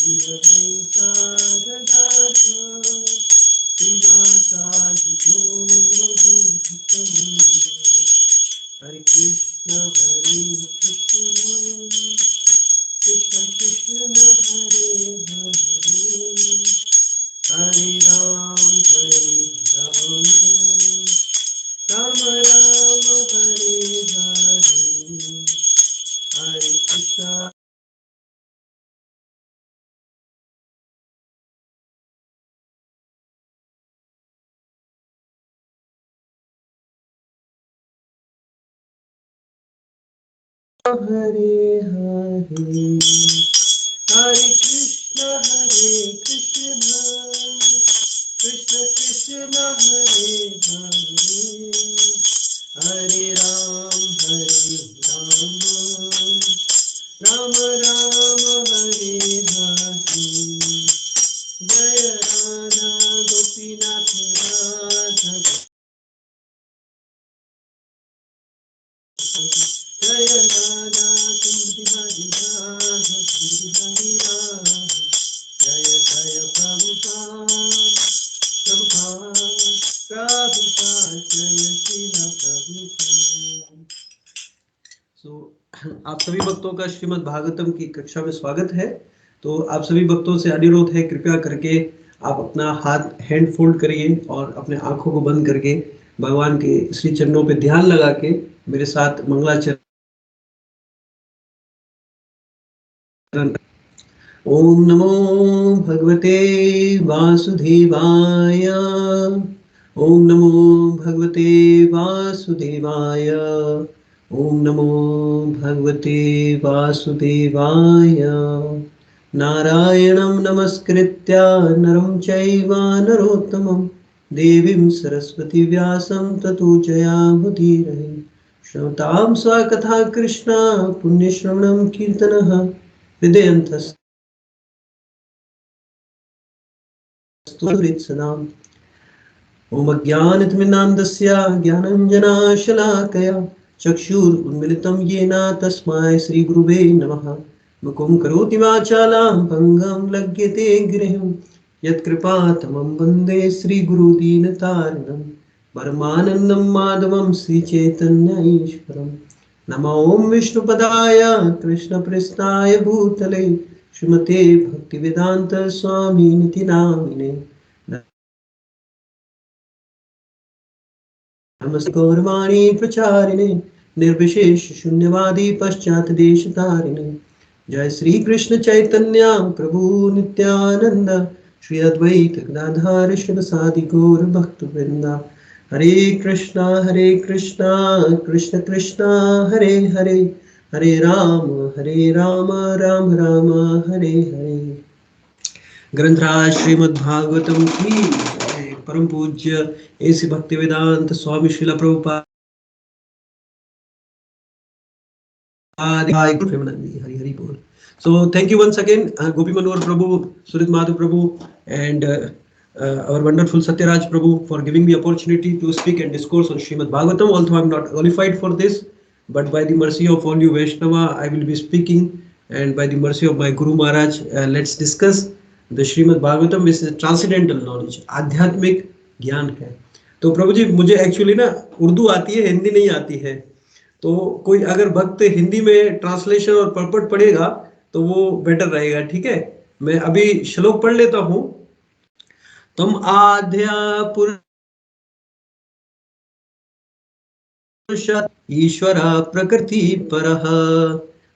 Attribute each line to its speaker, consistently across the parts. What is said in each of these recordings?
Speaker 1: Hare Krishna Krishna Krishna Hare Hare Hare Ram Ram Ram Hare Hare Hare Krishna Hare Hare Hare Krishna Krishna Krishna Hare Hare Hare Ram Ram Ram Hare Hare Jai Radha Gopinath Radha Jai Radha Kumbhari Radha Kumbhari Radha Jaya Jaya Prabhupada Prabhupada Prabhupada Jaya Srila Prabhupada। So, आप सभी भक्तों का श्रीमद् भागवतम की कक्षा में स्वागत है। तो आप सभी भक्तों से अनुरोध है, कृपया करके आप अपना हाथ हैंड फोल्ड करिए और अपने आंखों को बंद करके भगवान के श्री चरणों पे ध्यान लगा के मेरे साथ मंगलाचरण। ओम नमो भगवते वासुदेवाय। ओम नमो भगवते वासुदेवाय। ओम नमो भगवते वासुदेवाय। नारायणं नमस्कृत्य नरं चैव नरोत्तमं देवीं सरस्वती व्यासं ततो जयामुदीरये। श्रोतां स्वकथा कृष्ण पुण्यश्रवणं कीर्तनः हृदयंतस् सदाम्। ओम अज्ञानतिमिरान्धस्य ज्ञानाञ्जनशलाकया चक्षुरुन्मिलितं येन तस्मै श्रीगुरुवे नमः। मुखं करोति वाचालं भङ्गं लङ्घयते गिरिं यत्कृपातमं वन्दे श्रीगुरुदीनतारिणं परमानन्दं माधवं श्रीचैतन्यईश्वरम्। नमो ओम विष्णुपदाय कृष्णप्रेष्ठाय भूतले श्रीमते भक्तिवेदांत स्वामी निति नामिने। नमस्ते गौरवाणी प्रचारिणे निर्विशेष शून्यवादी पश्चात देशतारिणे। जय श्री कृष्ण चैतन्य प्रभु नित्यानंद श्री अद्वैत गदाधर शिवसादि गौर भक्तवृंदा। हरे कृष्णा कृष्ण कृष्णा हरे हरे हरे राम राम राम हरे हरे। ग्रंथराज श्रीमद् भागवतम की परम पूज्य ऐसी भक्तिवेदांत स्वामी श्रील प्रभुपाद हरि हरि बोल। So thank you once again, Gopi Manohar Prabhu, Surit Madhav Prabhu, and our wonderful Satyaraj Prabhu for giving me opportunity to speak and discourse on Srimad Bhagavatam. Although I'm not qualified for this, but by the mercy of all you Vaishnava, I will be speaking, and by the mercy of my Guru Maharaj, let's discuss the Srimad Bhagavatam, which is transcendental knowledge, आध्यात्मिक ज्ञान है। तो प्रभु जी, मुझे actually ना उर्दू आती है, हिंदी नहीं आती है। तो कोई अगर भक्त हिंदी में ट्रांसलेशन और परपट पढ़ेगा तो वो बेटर रहेगा। ठीक है, मैं अभी श्लोक पढ़ लेता हूं। तुम आद्या पुरुष ईश्वर प्रकृति परः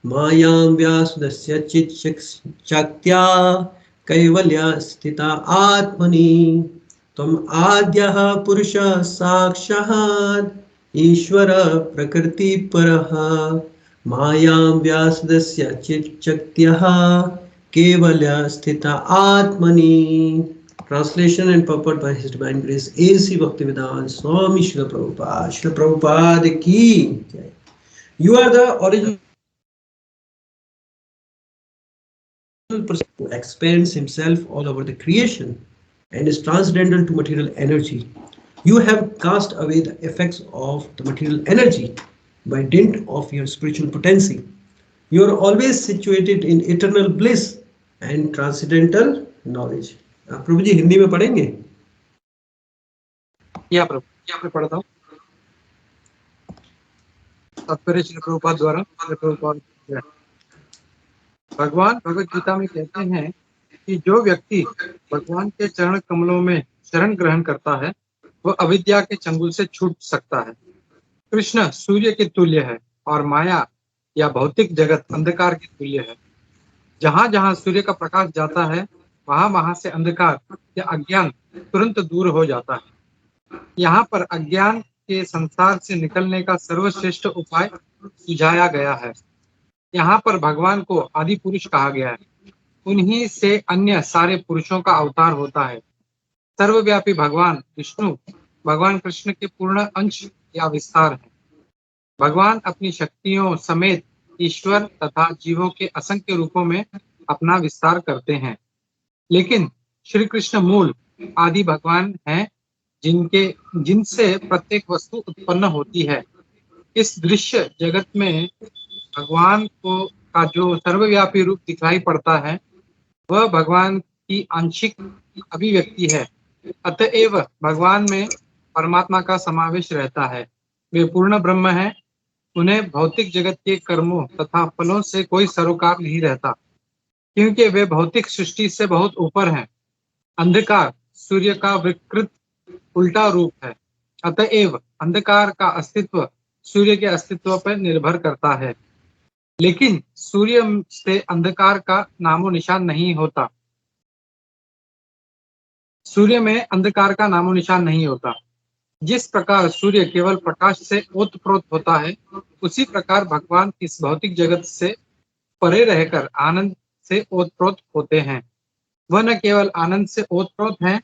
Speaker 1: मायां व्यासुदस्य चिच्चक्त्या कैवल्य स्थिता आत्मनि। तुम आद्यः पुरुष साक्षात् ईश्वर प्रकृति परः मायां व्यासुदस्य चिच्चक्त्यः केवल्य स्थिता आत्मनि। Translation and purport by His Divine Grace A.C. Bhaktivedanta Swami Srila Prabhupada. Srila Prabhupada ki jai. You are the original person who expands himself all over the creation and is transcendental to material energy. You have cast away the effects of the material energy by dint of your spiritual potency. You are always situated in eternal bliss and transcendental knowledge. Prabhu ji Hindi में पढ़ेंगे?
Speaker 2: या प्रभु, यहाँ पे पढ़ता हूँ। तात्पर्य श्री प्रभुपाद द्वारा। भगवान भगवत गीता में कहते हैं कि जो व्यक्ति भगवान के चरण कमलों में शरण ग्रहण करता है वह अविद्या के चंगुल से छूट सकता है। कृष्ण सूर्य के तुल्य है और माया या भौतिक जगत अंधकार के तुल्य है। जहां जहां सूर्य का प्रकाश जाता है वहां वहां से अंधकार या अज्ञान तुरंत दूर हो जाता है। यहाँ पर अज्ञान के संसार से निकलने का सर्वश्रेष्ठ उपाय सुझाया गया है। यहाँ पर भगवान को आदि पुरुष कहा गया है। उन्हीं से अन्य सारे पुरुषों का अवतार होता है। सर्वव्यापी भगवान विष्णु भगवान कृष्ण के पूर्ण अंश या विस्तार है। भगवान अपनी शक्तियों समेत ईश्वर तथा जीवों के असंख्य रूपों में अपना विस्तार करते हैं। लेकिन श्री कृष्ण मूल आदि भगवान हैं जिनसे प्रत्येक वस्तु उत्पन्न होती है। इस दृश्य जगत में भगवान को का जो सर्वव्यापी रूप दिखाई पड़ता है वह भगवान की आंशिक अभिव्यक्ति है। अतएव भगवान में परमात्मा का समावेश रहता है। वे पूर्ण ब्रह्म है। उन्हें भौतिक जगत के कर्मों तथा फलों से कोई सरोकार नहीं रहता क्योंकि वे भौतिक सृष्टि से बहुत ऊपर हैं। अंधकार सूर्य का विकृत उल्टा रूप है। अतएव अंधकार का अस्तित्व सूर्य के अस्तित्व पर निर्भर करता है। लेकिन सूर्य से अंधकार का नामो निशान नहीं होता। सूर्य में अंधकार का नामो निशान नहीं होता। जिस प्रकार सूर्य केवल प्रकाश से ओतप्रोत होता है उसी प्रकार भगवान इस भौतिक जगत से परे रहकर आनंद से ओतप्रोत होते हैं। वह न केवल आनंद से ओतप्रोत हैं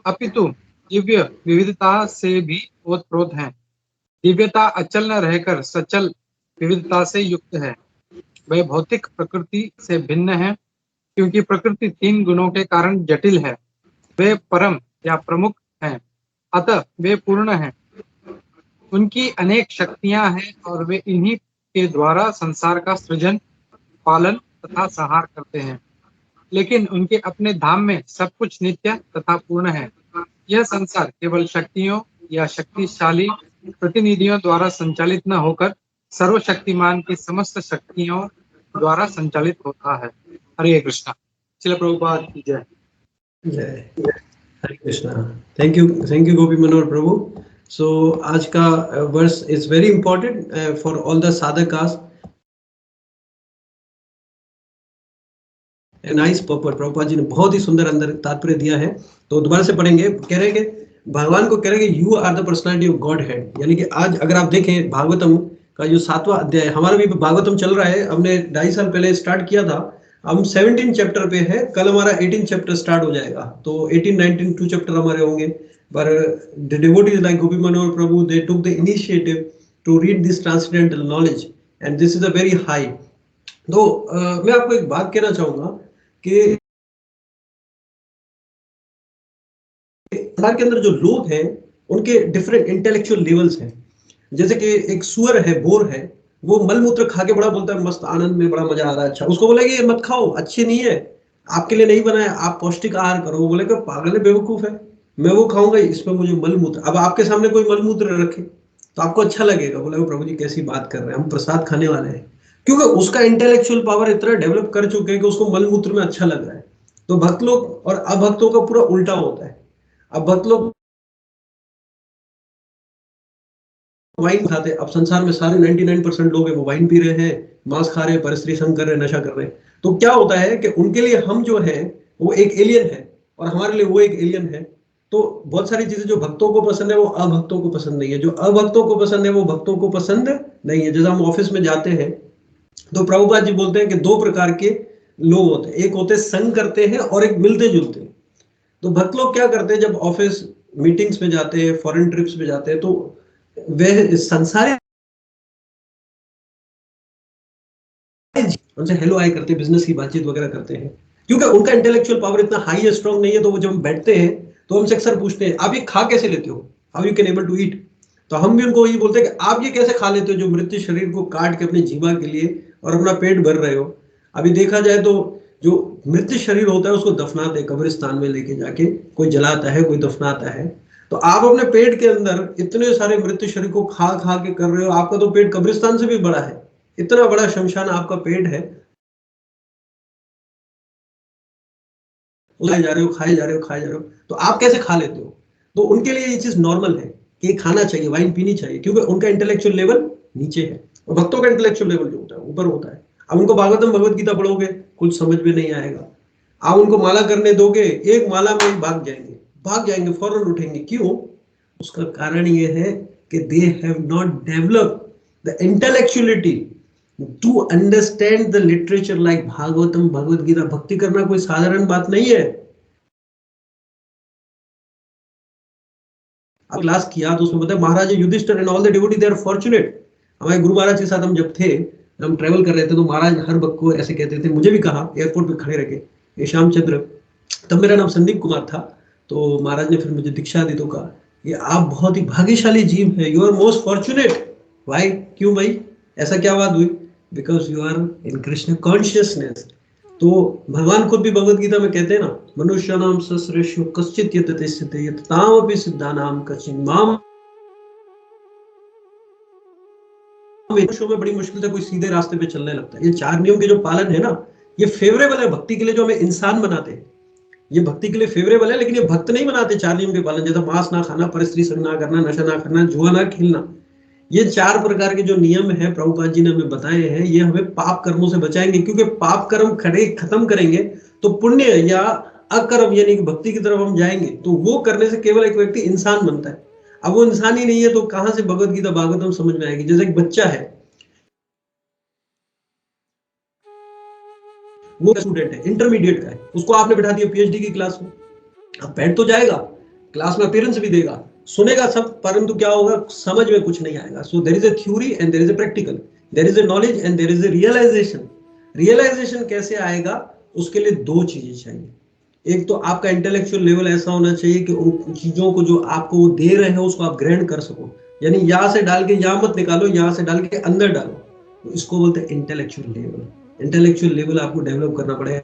Speaker 2: अपितु दिव्य विविधता से भी ओतप्रोत हैं। दिव्यता अचल न रहकर सचल विविधता से युक्त है। वह भौतिक प्रकृति से भिन्न है क्योंकि प्रकृति 3 गुणों के कारण जटिल है। वे परम या प्रमुख हैं अतः वे पूर्ण हैं। उनकी अनेक शक्तियां हैं और वे इन्हीं के द्वारा संसार का सृजन पालन तथा संहार करते हैं। लेकिन उनके अपने धाम में सब कुछ नित्य तथा पूर्ण है। यह संसार केवल शक्तियों या शक्तिशाली प्रतिनिधियों द्वारा संचालित न होकर सर्वशक्तिमान की समस्त शक्तियों द्वारा संचालित होता है। हरे कृष्णा। श्रील प्रभुपाद की जय।
Speaker 1: जय Hare Krishna. Thank you Gopi Manohar Prabhu. So आज का verse is very important for all the साधकास। नाइस पर्पट प्रभुपाद जी ने बहुत ही सुंदर अंदर तात्पर्य दिया है। तो दोबारा से पढ़ेंगे। कह रहे हैं कि भगवान को कह रहे हैं you are the personality of Godhead. यानी कि आज अगर आप देखें भागवतम का जो 7वां अध्याय, हमारा भी भागवतम चल रहा है। हमने 2.5 साल पहले स्टार्ट किया था। हम 17 चैप्टर पे है। कल हमारा 18 चैप्टर स्टार्ट हो जाएगा। तो 18, 19 2 चैप्टर हमारे होंगे। पर the devotees like Gopi Manohar Prabhu they took the initiative to read this transcendental knowledge and this is a very high. तो मैं आपको एक बात कहना चाहूंगा कि संसार के अंदर जो लोग हैं उनके डिफरेंट इंटेलेक्चुअल लेवल्स हैं। जैसे कि एक सुअर है, बोर है, वो मलमूत्र खा के बड़ा बोलता है मस्त आनंद में बड़ा मजा आ रहा है। अच्छा, उसको बोलेगा ये मत खाओ, अच्छे नहीं है, आपके लिए नहीं बनाया, आप पौष्टिक आहार करो। वो बोलेगा पागल है, बेवकूफ है, मैं वो खाऊंगा इसमें मुझे मलमूत्र। अब आपके सामने कोई मलमूत्र रखे तो आपको अच्छा लगेगा, बोलेगा प्रभु जी कैसी बात कर रहे हैं, हम प्रसाद खाने वाले हैं। क्योंकि उसका इंटेलेक्चुअल पावर इतना डेवलप कर चुके हैं कि उसको मलमूत्र में अच्छा लग रहा है। तो भक्त लोग और अभक्तों का पूरा उल्टा होता है। अब भक्त लोग वाइन खाते, अब संसार में सारे 99% लोग हैं वो वाइन पी रहे हैं, मांस खा रहे हैं, परस्त्री संग कर रहे हैं, नशा कर रहे हैं। तो क्या होता है कि उनके लिए हम जो है वो एक एलियन है और हमारे लिए वो एक एलियन है। तो बहुत सारी चीजें जो भक्तों को पसंद है वो अभक्तों को पसंद नहीं है, जो अभक्तों को पसंद है वो भक्तों को पसंद नहीं है। जैसे हम ऑफिस में जाते हैं तो प्रभुपाद जी बोलते हैं कि 2 प्रकार के लोग होते हैं, एक होते संग करते हैं और एक मिलते जुलते हैं। तो भक्त लोग क्या करते हैं, जब ऑफिस मीटिंग्स में जाते हैं, फॉरेन ट्रिप्स में जाते हैं, तो वे संसारी उनसे हेलो हाय करते हैं, बिजनेस की बातचीत वगैरह करते हैं। क्योंकि उनका इंटेलेक्चुअल पावर इतना हाई है, स्ट्रांग नहीं है। तो वो जब हम बैठते हैं तो हमसे अक्सर पूछते हैं आप ये खा कैसे लेते हो, how you can able to eat. तो हम भी उनको यही बोलते हैं कि आप ये कैसे खा लेते हो जो मृत्यु शरीर को काट के अपने जीवा के लिए और अपना पेट भर रहे हो। अभी देखा जाए तो जो मृत शरीर होता है उसको दफनाते हैं कब्रिस्तान में लेके जाके, कोई जलाता है कोई दफनाता है। तो आप अपने पेट के अंदर इतने सारे मृत शरीर को खा खा के कर रहे हो, आपका तो पेट कब्रिस्तान से भी बड़ा है, इतना बड़ा शमशान आपका पेट है, खाए जा रहे हो खाए जा रहे हो खाए जा रहे हो, तो आप कैसे खा लेते हो? तो उनके लिए ये चीज नॉर्मल है कि ये खाना चाहिए, वाइन पीनी चाहिए, क्योंकि उनका इंटेलेक्चुअल लेवल नीचे है और भक्तों का इंटेलेक्चुअल लेवल जो होता है ऊपर होता है। अब उनको भागवतम भगवत गीता पढ़ोगे कुछ समझ में नहीं आएगा, आप उनको माला करने दोगे एक माला में ही भाग जाएंगे फौरन उठेंगे। क्यों? उसका कारण ये है कि they have not developed the intellectuality to understand the literature like Bhagavatam Bhagavad Gita. भक्ति करना कोई साधारण बात नहीं है। क्लास किया तो उसमें बताया Maharaj Yudhishthira and all the devotee they are fortunate. हमारे गुरु महाराज के साथ हम जब थे, हम ट्रेवल कर रहे थे, तो महाराज हर वक्त को ऐसे कहते थे, मुझे भी कहा एयरपोर्ट पे खड़े रखे, ये श्यामचंद्र, तब मेरा नाम संदीप कुमार था, तो महाराज ने फिर मुझे दीक्षा दी तो कहा ये आप बहुत ही भाग्यशाली जीव है, you are most fortunate. Why? क्यों भाई, ऐसा क्या बात हुई? Because you are in Krishna consciousness. तो भगवान खुद भी भगवत गीता में कहते हैं ना, मनुष्य नाम सश्रेष्ठ कश्चित यतते सिद्धे यततामपि सिद्धानाम कश्चित् माम। मनुष्यों में बड़ी मुश्किल से कोई सीधे रास्ते पे चलने लगता है। ये चार नियम के जो पालन है ना, ये फेवरेबल है भक्ति के लिए, जो हमें इंसान बनाते हैं ये भक्ति के लिए फेवरेबल है, लेकिन ये भक्त नहीं बनाते चार नियम के पालन, जैसे मांस ना खाना, परस्त्री संग ना करना, नशा ना करना, जुआ ना खेलना। ये चार प्रकार के जो नियम है प्रभुपाद जी ने हमें बताए हैं, ये हमें पाप कर्मों से बचाएंगे, क्योंकि पाप कर्म खत्म करेंगे तो पुण्य या अकर्म यानी कि भक्ति की तरफ हम जाएंगे। तो वो करने से केवल एक व्यक्ति इंसान बनता है। अब वो इंसान ही नहीं है तो कहां से भगवत गीता भागवतम समझ में आएगी? जैसे एक बच्चा है, वो स्टूडेंट है, इंटरमीडिएट का है, उसको आपने बैठा दिया पीएचडी की क्लास में, अब बैठ तो जाएगा, क्लास में अपीयरेंस भी देगा, सुनेगा सब, परंतु क्या होगा, समझ में कुछ नहीं आएगा। So there is a theory and there is a practical, there is a knowledge and there is a realization. Realization कैसे आएगा? उसके लिए दो चीजें चाहिए। एक तो आपका इंटेलेक्चुअल लेवल ऐसा होना चाहिए कि उन चीजों को जो आपको वो दे रहे हैं उसको आप ग्रहण कर सको, यानी यहां से डाल के यहां मत निकालो, यहां से डाल के अंदर डालो, तो इसको बोलते हैं इंटेलेक्चुअल लेवल। इंटेलेक्चुअल लेवल आपको डेवलप करना पड़ेगा।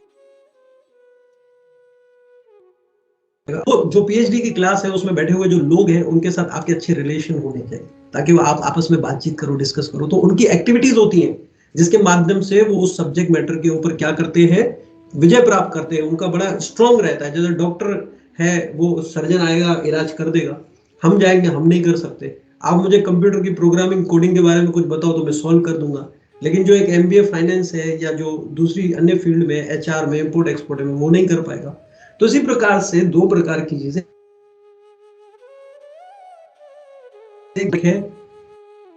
Speaker 1: तो जो पीएचडी की क्लास है उसमें बैठे हुए जो लोग हैं उनके साथ आपके अच्छे रिलेशन होने चाहिए, ताकि वो आप आपस में बातचीत करो, डिस्कस करो। तो उनकी एक्टिविटीज होती हैं जिसके माध्यम से वो उस सब्जेक्ट मैटर के ऊपर क्या करते हैं, विजय प्राप्त करते हैं, उनका बड़ा स्ट्रांग रहता है। जैसे डॉक्टर है, वो सर्जन आएगा इलाज कर देगा, हम जाएंगे हम नहीं कर सकते। आप मुझे कंप्यूटर की प्रोग्रामिंग कोडिंग के बारे में कुछ बताओ तो मैं सॉल्व कर दूंगा, लेकिन जो एक एमबीए फाइनेंस है या जो दूसरी अन्य फील्ड में एचआर में इंपोर्ट एक्सपोर्ट में, वो नहीं कर पाएगा। तो इसी प्रकार से दो प्रकार की चीजें, एक है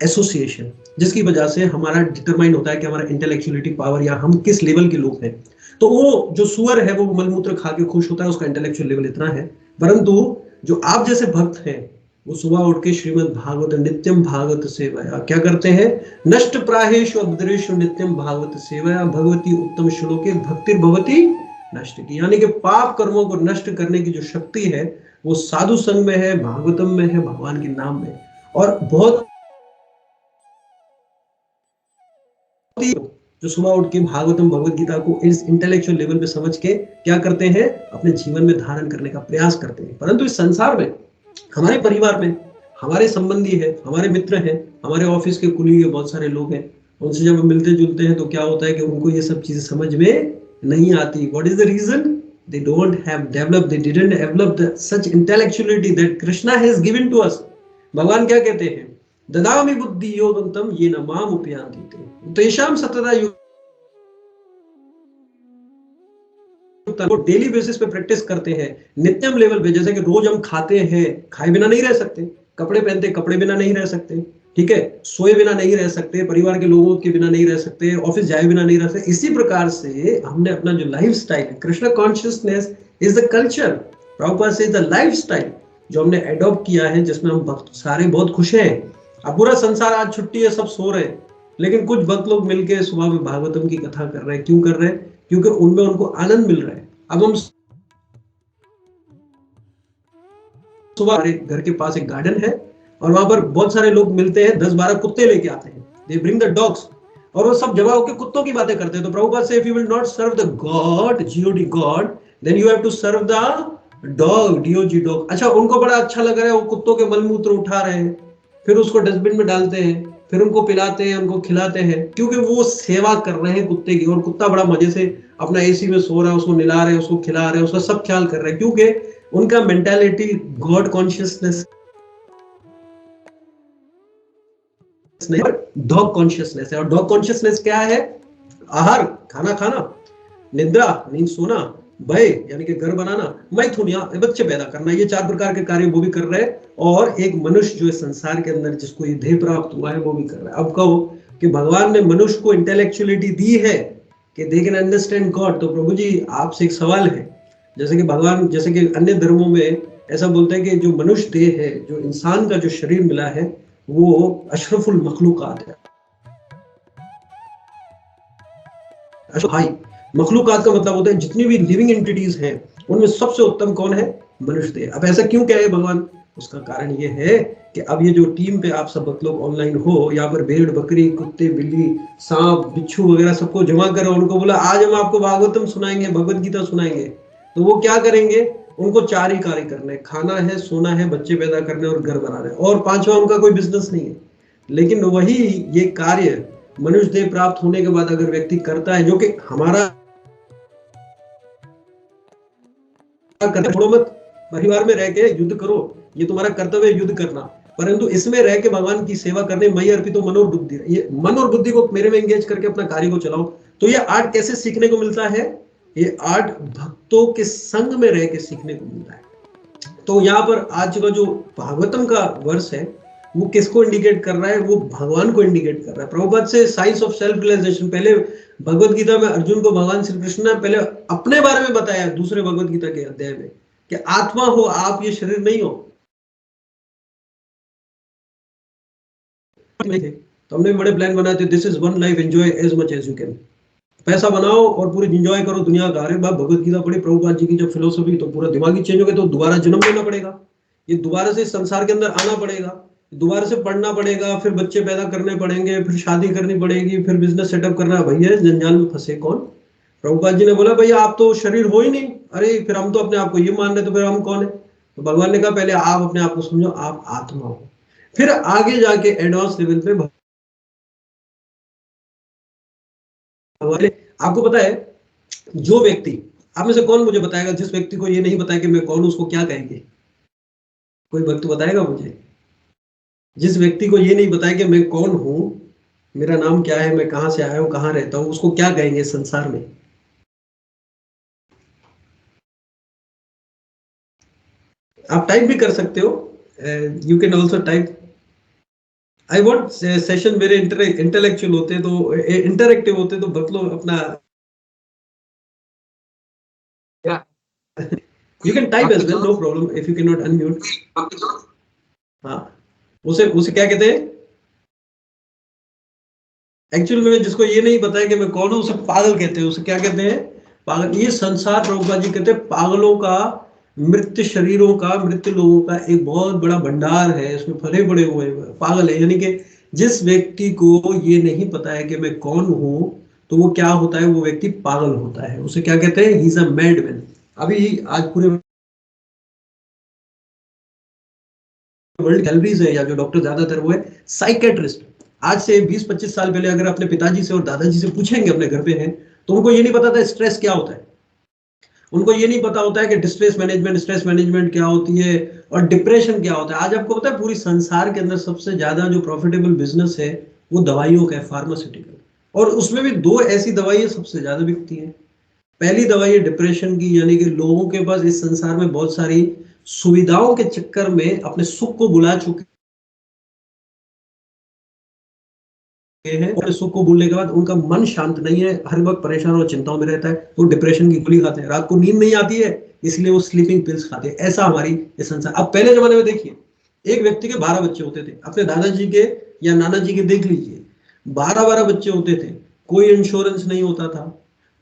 Speaker 1: एसोसिएशन, जिसकी वजह से हमारा डिटरमाइन होता है कि हमारा इंटेलेक्चुअलिटी पावर या हम किस लेवल के लोग हैं। तो वो जो सुअर है वो मलमूत्र खा के खुश होता है, उसका इंटेलेक्चुअल लेवल इतना है। परंतु जो आप जैसे भक्त हैं वो सुबह उठ के श्रीमद् भागवत नित्यम भागवत सेवया क्या करते हैं, नष्ट प्राहेषु अब्दरेषु नित्यम भागवत सेवया भगवती उत्तम श्लोके भक्तिर भवती नष्ट की, यानी कि पाप कर्मों को नष्ट करने की जो शक्ति है वो साधु संग में है, भागवतम में है, भगवान के नाम में। और बहुत जो सुबह उठ के भागवतम भगवत गीता को इस इंटेलेक्चुअल लेवल पे समझ के क्या करते हैं, अपने जीवन में धारण करने का प्रयास करते हैं। परंतु इस संसार में, हमारे परिवार में हमारे संबंधी है, हमारे मित्र हैं, हमारे ऑफिस के कुलीग बहुत सारे लोग हैं, उनसे जब हम मिलते जुलते हैं तो क्या होता है कि उनको ये सब चीजें समझ में नहीं आती। What is the reason? they don't have developed, they didn't develop such intellectuality that Krishna has given to us. भगवान क्या कहते हैं, ददामि बुद्धि योगंतम ये न माम उपयान्ति तेषाम सतता युक्त। वो डेली बेसिस पे प्रैक्टिस करते हैं, नित्यम लेवल पे, जैसे कि रोज हम खाते हैं, खाए बिना नहीं रह सकते, कपड़े पहनते कपड़े बिना नहीं रह सकते, ठीक है, सोए बिना नहीं रह सकते, परिवार के लोगों के बिना नहीं रह सकते, ऑफिस जाए बिना नहीं रह सकते। इसी प्रकार से हमने अपना जो लाइफ स्टाइल है, Krishna consciousness is the culture, Prabhupada से द लाइफ स्टाइल जो हमने एडॉप्ट किया है, जिसमें हम भक्त सारे बहुत खुश हैं। अब पूरा संसार आज छुट्टी है, सब सो रहे हैं, लेकिन कुछ भक्त लोग मिलके सुबह में भागवतम की कथा कर रहे हैं। क्यों कर रहे हैं? क्योंकि उनमें उनको आनंद मिल रहा है। अब हम सुबह, हमारे घर के पास एक गार्डन है और वहां पर बहुत सारे लोग मिलते हैं, 10-12 कुत्ते लेके आते हैं, दे ब्रिंग द डॉग्स। और वो सब जमा होकर कुत्तों की बातें करते हैं। तो प्रभुपाद से if you will not serve the God, G O D God, then you have to serve the dog, D O G dog. अच्छा, उनको बड़ा अच्छा लग रहा है, वो कुत्तों के मलमूत्र उठा रहे हैं, फिर उसको डस्टबिन में डालते हैं, फिर उनको पिलाते हैं, उनको खिलाते हैं, क्योंकि वो सेवा कर रहे हैं कुत्ते की। और कुत्ता बड़ा मजे से अपना एसी में सो रहा है, उसको निला रहे हैं, उसको खिला रहे हैं, उसका सब ख्याल कर रहे हैं, क्योंकि उनका मेंटालिटी गॉड कॉन्शियसनेस नहीं, डॉग कॉन्शियसनेस है। और डॉग कॉन्शियसनेस क्या है? आहार, खाना खाना, निद्रा, नींद सोना, भय यानी कि घर बनाना, मैथुनिया बच्चे पैदा करना, ये 4 प्रकार के कार्य वो भी कर रहे हैं। और एक मनुष्य जो है संसार के अंदर जिसको ये देह प्राप्त हुआ है वो भी कर रहा है। अब कहो कि भगवान ने मनुष्य को इंटेलेक्चुअलिटी दी है कि दे कैन अंडरस्टैंड गॉड। तो प्रभु जी आपसे एक सवाल है, जैसे कि भगवान, जैसे कि अन्य धर्मों में ऐसा बोलते हैं कि जो मनुष्य देह है, जो इंसान का जो शरीर मिला है, वो अशरफुल मखलूकात है। भाई, मखलूकात का मतलब होता है जितनी भी लिविंग एंटिटीज हैं उनमें सबसे उत्तम कौन है? मनुष्य देह। अब ऐसा क्यों कहे भगवान? उसका कारण ये है कि अब ये जो टीम पे आप सब लोग ऑनलाइन हो, यहाँ पर भेड़ बकरी कुत्ते बिल्ली सांप बिच्छू वगैरह सबको जमा करो, उनको बोला आज हम आपको भागवतम सुनाएंगे, भगवत गीता सुनाएंगे। तो वो क्या करेंगे? उनको 4 ही कार्य करने, खाना है, सोना है, बच्चे पैदा करने और घर बनाना है, और 5वां उनका कोई बिजनेस नहीं है। लेकिन वही ये कार्य मनुष्य देह प्राप्त होने के बाद अगर व्यक्ति करता है, जो कि हमारा छोड़ो मत, परिवार में रह के युद्ध करो, ये तुम्हारा कर्तव्य है युद्ध करना, परंतु इसमें रह के भगवान की सेवा करने, मई अर्पितो मन और बुद्धि, ये मन और बुद्धि को मेरे में एंगेज करके अपना कार्य को चलाओ। तो ये आर्ट कैसे सीखने को मिलता है? ये आर्ट भक्तों के संग में रह के सीखने को मिलता है। तो यहाँ पर आज का जो भागवतम का वर्ष है वो किसको इंडिकेट कर रहा है? वो भगवान को इंडिकेट कर रहा है। प्रभुपाद से साइंस ऑफ सेल्फ रियलाइजेशन, पहले भगवत गीता में अर्जुन को भगवान श्री कृष्ण ने पहले अपने बारे में बताया, दूसरे भगवत गीता के अध्याय में, कि आत्मा हो आप, ये शरीर नहीं हो। तो हमने बड़े प्लान बनाए थे, this is one life, enjoy as much as you can. पैसा बनाओ और पूरी एंजॉय करो दुनिया का। अरे बाप, भगवत गीता पढ़ी प्रभुपाद जी की जब फिलोसफी, तो पूरा दिमाग ही चेंज हो गया। तो दोबारा जन्म लेना पड़ेगा, ये दोबारा से संसार के अंदर आना पड़ेगा, दोबारा से पढ़ना पड़ेगा, फिर बच्चे पैदा करने पड़ेंगे, फिर शादी करनी पड़ेगी, फिर बिजनेस सेटअप करना है। भैया जंजाल में फंसे कौन? प्रभुपाद जी ने बोला भैया आप तो शरीर हो ही नहीं। अरे फिर हम तो अपने आप को ये मान रहे, तो फिर हम कौन है? तो भगवान ने कहा पहले आप अपने आप को समझो, आप आत्मा हो, फिर आगे जाके एडवांस लेवल पे भगवान। आपको पता है, जो व्यक्ति, आप में से कौन मुझे बताएगा जिस व्यक्ति को ये नहीं बताया कि मैं कौन हूं, उसको क्या कहेंगे? कोई भक्त बताएगा मुझे? जिस व्यक्ति को ये नहीं बताया कि मैं कौन हूं, मेरा नाम क्या है, मैं कहां से आया हूं, कहां रहता हूं, उसको क्या कहेंगे संसार में? आप टाइप भी कर सकते हो, you can also type. I want session मेरे इंटेलेक्चुअल होते तो, इंटरेक्टिव होते तो भक्त लोग अपना, you can type as well, no problem if you can not unmute. हाँ, उसे उसे क्या कहते हैं एक्चुअल में? जिसको ये नहीं बताया कि मैं कौन हूं, उसे पागल कहते हैं। उसे क्या कहते हैं? पागल। ये संसार, प्रभुपाद जी कहते हैं, पागलों का, मृत शरीरों का, मृत लोगों का एक बहुत बड़ा भंडार है, इसमें भरे पड़े हुए पागल है। यानी कि जिस व्यक्ति को ये नहीं पता है कि मैं कौन हूं, तो वो क्या होता है? वो व्यक्ति पागल होता है। उसे क्या कहते हैं? He is a madman. अभी आज पूरे वर्ल्ड कैलोरीज है, या जो डॉक्टर ज्यादातर वो है साइकेट्रिस्ट। आज से 20-25 साल पहले अगर अपने पिताजी से और दादाजी से पूछेंगे, अपने घर पे हैं, तो उनको ये नहीं पता था स्ट्रेस क्या होता है, उनको ये नहीं पता होता है कि स्ट्रेस मैनेजमेंट क्या होती है, और डिप्रेशन क्या होता है। आज आपको पता है पूरी संसार के अंदर सबसे ज्यादा जो प्रॉफिटेबल बिजनेस है वो दवाइयों का है, फार्मास्यूटिकल। और उसमें भी 2 ऐसी दवाइयां सबसे ज्यादा बिकती हैं। पहली दवाई है डिप्रेशन की, यानी कि लोगों के पास इस संसार में बहुत सारी सुविधाओं के चक्कर में अपने सुख को बुला चुके हैं, और सुख को भूलने के बाद उनका मन शांत नहीं है, हर वक्त परेशान और चिंताओं में रहता है, तो डिप्रेशन की गोली खाते हैं। रात को नींद नहीं आती है, इसलिए वो स्लीपिंग पिल्स खाते हैं। ऐसा हमारी ये संसार। अब पहले जमाने में देखिए, एक व्यक्ति के 12 बच्चे होते थे, अपने दादाजी के या नाना जी के देख लीजिए, 12-12 बच्चे होते थे। कोई इंश्योरेंस नहीं होता था,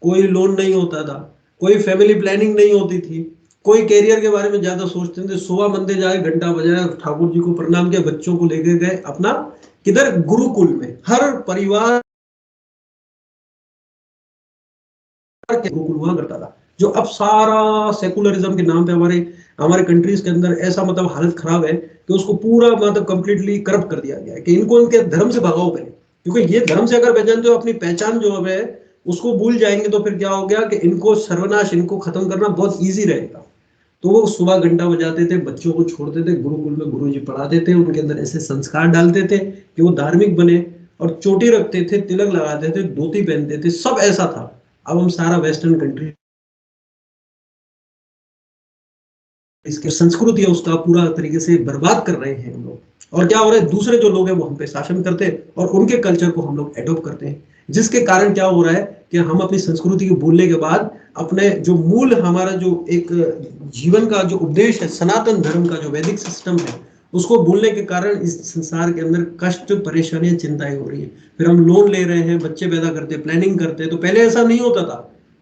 Speaker 1: कोई लोन नहीं होता था, कोई फैमिली प्लानिंग नहीं होती थी, कोई कैरियर के बारे में ज्यादा सोचते थे। सुबह मंदिर जाए, घंटा बजाया, ठाकुर जी को प्रणाम किया, बच्चों को लेकर गए अपना किधर? गुरुकुल में। हर परिवार गुरुकुल हुआ करता था, जो अब सारा सेकुलरिज्म के नाम पे हमारे हमारे कंट्रीज के अंदर ऐसा मतलब हालत खराब है कि उसको पूरा मतलब कंप्लीटली करप्ट कर दिया गया है कि इनको इनके धर्म से भगाओ पहले, क्योंकि ये धर्म से अगर पहचान जो अपनी पहचान जो है उसको भूल जाएंगे तो फिर क्या हो गया कि इनको सर्वनाश, इनको खत्म करना बहुत ईजी रहेगा। तो वो सुबह घंटा बजाते थे, बच्चों को छोड़ते थे, गुरुकुल में गुरुजी पढ़ाते थे, उनके अंदर ऐसे संस्कार डालते थे कि वो धार्मिक बने, और चोटी रखते थे, तिलक लगाते थे, धोती पहनते थे, सब ऐसा था। अब हम सारा वेस्टर्न कंट्री इसकी संस्कृति है उसका पूरा तरीके से बर्बाद कर रहे हैं हम लोग। और क्या हो रहा है, दूसरे जो लोग हैं वो हम पे शासन करते हैं और उनके कल्चर को हम लोग एडॉप्ट करते हैं, जिसके कारण क्या हो रहा है कि हम अपनी संस्कृति को भूलने के बाद अपने जो मूल हमारा जो एक जीवन का जो उपदेश है, सनातन धर्म का जो वैदिक सिस्टम है, उसको भूलने के कारण इस संसार के अंदर कष्ट, परेशानियां, चिंताएं हो रही है। फिर हम लोन ले रहे हैं, बच्चे पैदा करते हैं, प्लानिंग करते हैं। तो पहले ऐसा नहीं होता था,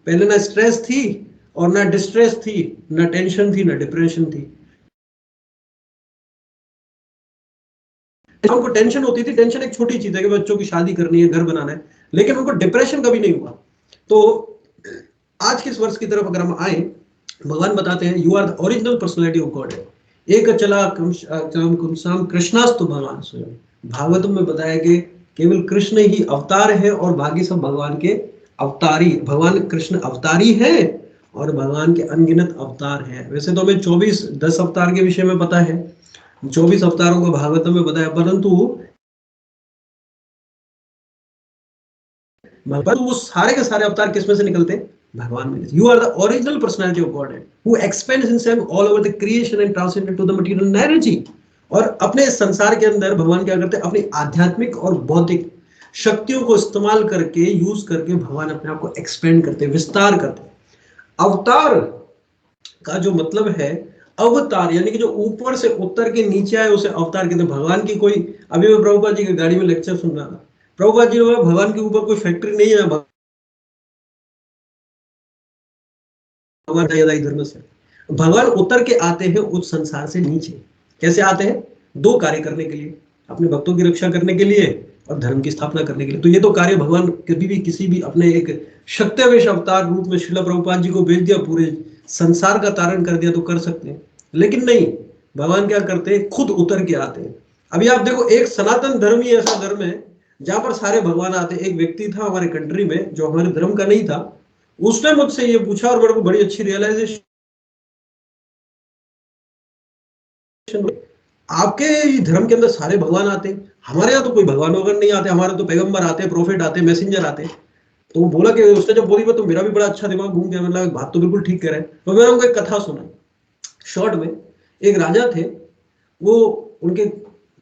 Speaker 1: पहले ना स्ट्रेस थी और ना डिस्ट्रेस थी, ना टेंशन थी, ना डिप्रेशन थी। उनको टेंशन होती थी, टेंशन एक छोटी चीज है कि बच्चों की शादी करनी है, घर बनाना है, लेकिन उनको डिप्रेशन कभी नहीं हुआ। तो आज के इस वर्ष की तरफ अगर हम आए, भगवान बताते हैं you are the original personality of God है। एक चला कुमसाम कृष्णास्तु भगवान स्वयं। भागवतम में बताया कि केवल कृष्ण ही अवतार है और बाकी सब भगवान के अवतारी, भगवान कृष्ण अवतारी है और भगवान के अनगिनत अवतार है। वैसे तो हमें 10 अवतार के विषय में पता है, 24 अवतारों को भागवतम में बताया, परंतु वो सारे के सारे अवतार किसमें से निकलते हैं? भगवान में। You are the original personality of God है who expands himself all over the creation and transcend to the material energy. और अपने संसार के अंदर भगवान क्या करते हैं, अपनी आध्यात्मिक और बौद्धिक शक्तियों को इस्तेमाल करके, यूज करके भगवान अपने आप को एक्सपेंड करते हैं, विस्तार करते हैं। अवतार का जो मतलब है अवतार, यानी कि जो ऊपर से उतर के नीचे आए उसे अवतार कहते हैं। भगवान की कोई, अभी मैं प्रभुपाद जी की गाड़ी में लेक्चर सुन रहा था, प्रभुपाद जी ने बोला भगवान के ऊपर कोई फैक्ट्री नहीं है, भगवान धर्म से भगवान उतर के आते हैं उस संसार से नीचे। कैसे आते हैं? दो कार्य करने के लिए, अपने भक्तों की रक्षा करने के लिए और धर्म की स्थापना करने के लिए। तो ये तो कार्य भगवान कभी भी किसी भी अपने एक शक्तिवेश अवतार रूप में श्रील प्रभुपाद जी को भेज दिया, पूरे संसार का तारण कर दिया तो कर सकते हैं, लेकिन नहीं, भगवान क्या करते हैं, खुद उतर के आते हैं। अभी आप देखो, एक सनातन धर्म ही ऐसा धर्म है जहां पर सारे भगवान आते हैं। एक व्यक्ति था हमारे कंट्री में जो हमारे धर्म का नहीं था, उसने मुझसे ये पूछा और मेरे को बड़ी अच्छी रियलाइजेशन, आपके धर्म के अंदर सारे भगवान आते हैं, हमारे यहाँ तो कोई भगवान वगैरह नहीं आते, हमारे तो पैगंबर आते हैं, प्रोफेट आते हैं, मैसेंजर आते हैं। तो वो बोला कि उसने जब बोली तो मेरा भी बड़ा अच्छा दिमाग घूम गया, मतलब बात तो बिल्कुल ठीक कह रहे हैं। तो मैंने उनको एक कथा सुनाई शॉर्ट में। एक राजा थे, वो उनके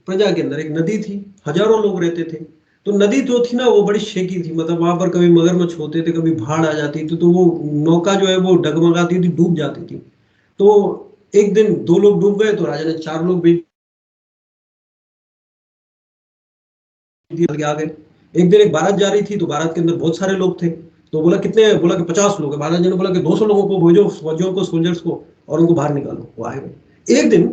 Speaker 1: प्रजा के अंदर एक नदी थी, हजारों लोग रहते थे। तो नदी जो थी ना वो बड़ी शेकी थी, मतलब वहां पर कभी मगरमच्छ होते थे, कभी भाड़ आ जाती थी, तो वो नौका जो है वो डगमगाती थी, डूब जाती थी। तो एक दिन 2 लोग डूब गए तो राजा ने 4 लोग भेज दिए, आ गए। एक दिन एक बारात जा रही थी तो बारात के अंदर बहुत सारे लोग थे, तो बोला कितने, बोला कि 50 लोग है। महाराज जी ने बोला कि 200 लोगों को भेजो, फौजियों को, सोल्जर्स को, और उनको बाहर निकालो। वो आए गए। एक दिन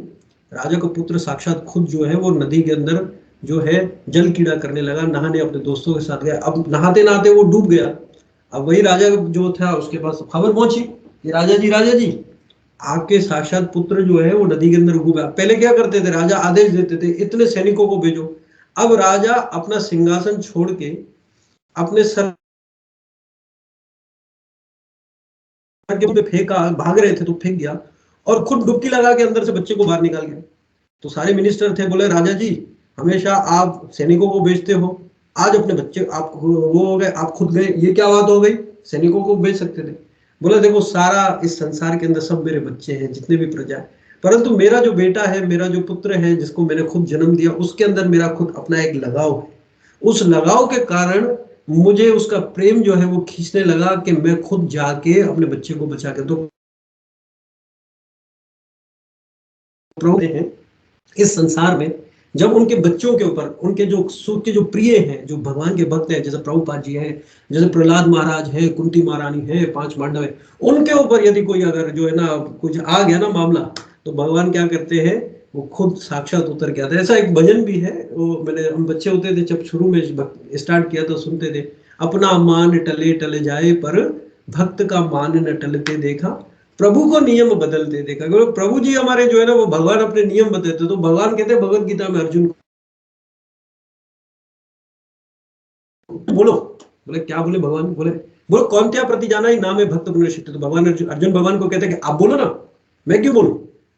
Speaker 1: राजा का पुत्र साक्षात खुद जो है वो नदी के अंदर जो है जल कीड़ा करने लगा, नहाने अपने दोस्तों के साथ गया। अब नहाते नहाते वो डूब गया। अब वही राजा जो था उसके पास खबर पहुंची कि राजा जी आपके साक्षात पुत्र जो है वो नदी के अंदर डूबा। पहले क्या करते थे, राजा आदेश देते थे इतने सैनिकों को भेजो। अब राजा अपना सिंहासन छोड़ के अपने सर के फेंका, भाग रहे थे तो फेंक गया और खुद डुबकी लगा के अंदर से बच्चे को बाहर निकाल गया। तो सारे मिनिस्टर थे, बोले राजा जी हमेशा आप सैनिकों को भेजते हो, आज अपने बच्चे आप वो हो गए, आप खुद गए, ये क्या बात हो गई, सैनिकों को भेज सकते थे। बोला देखो सारा इस संसार के अंदर सब मेरे बच्चे हैं, जितने भी प्रजा है, परंतु मेरा जो बेटा है, मेरा जो पुत्र है जिसको मैंने खुद जन्म दिया, उसके अंदर मेरा खुद अपना एक लगाव है। उस लगाव के कारण मुझे उसका प्रेम जो है वो खींचने लगा कि मैं खुद जाके अपने बच्चे को बचा के। तो हैं इस संसार में जब उनके बच्चों के ऊपर, उनके जो सुख के जो प्रिय हैं, जो भगवान के भक्त हैं, जैसे प्रभुपाद जी हैं, जैसे प्रहलाद महाराज है, कुंती महारानी है, 5 पांडव है, उनके ऊपर यदि कोई अगर जो है ना कुछ आ गया ना मामला, तो भगवान क्या करते हैं, वो खुद साक्षात उतर के आता है। ऐसा एक भजन भी है, वो मैंने, हम बच्चे होते थे जब शुरू में स्टार्ट किया तो सुनते थे, अपना मान टले टले जाए पर भक्त का मान न टलते देखा, प्रभु को नियम बदलते देखा। क्योंकि प्रभु जी हमारे जो है ना वो भगवान अपने नियम बदलते, तो भगवान कहते हैं भगवत गीता में अर्जुन बोलो, बोले क्या बोले भगवान, बोले बोलो कौन त्या प्रति जाना ही नाम है भक्त पुनर्शिष्ट। तो भगवान अर्जुन भगवान को कहते हैं कि आप बोलो ना, मैं क्यों बोलूं।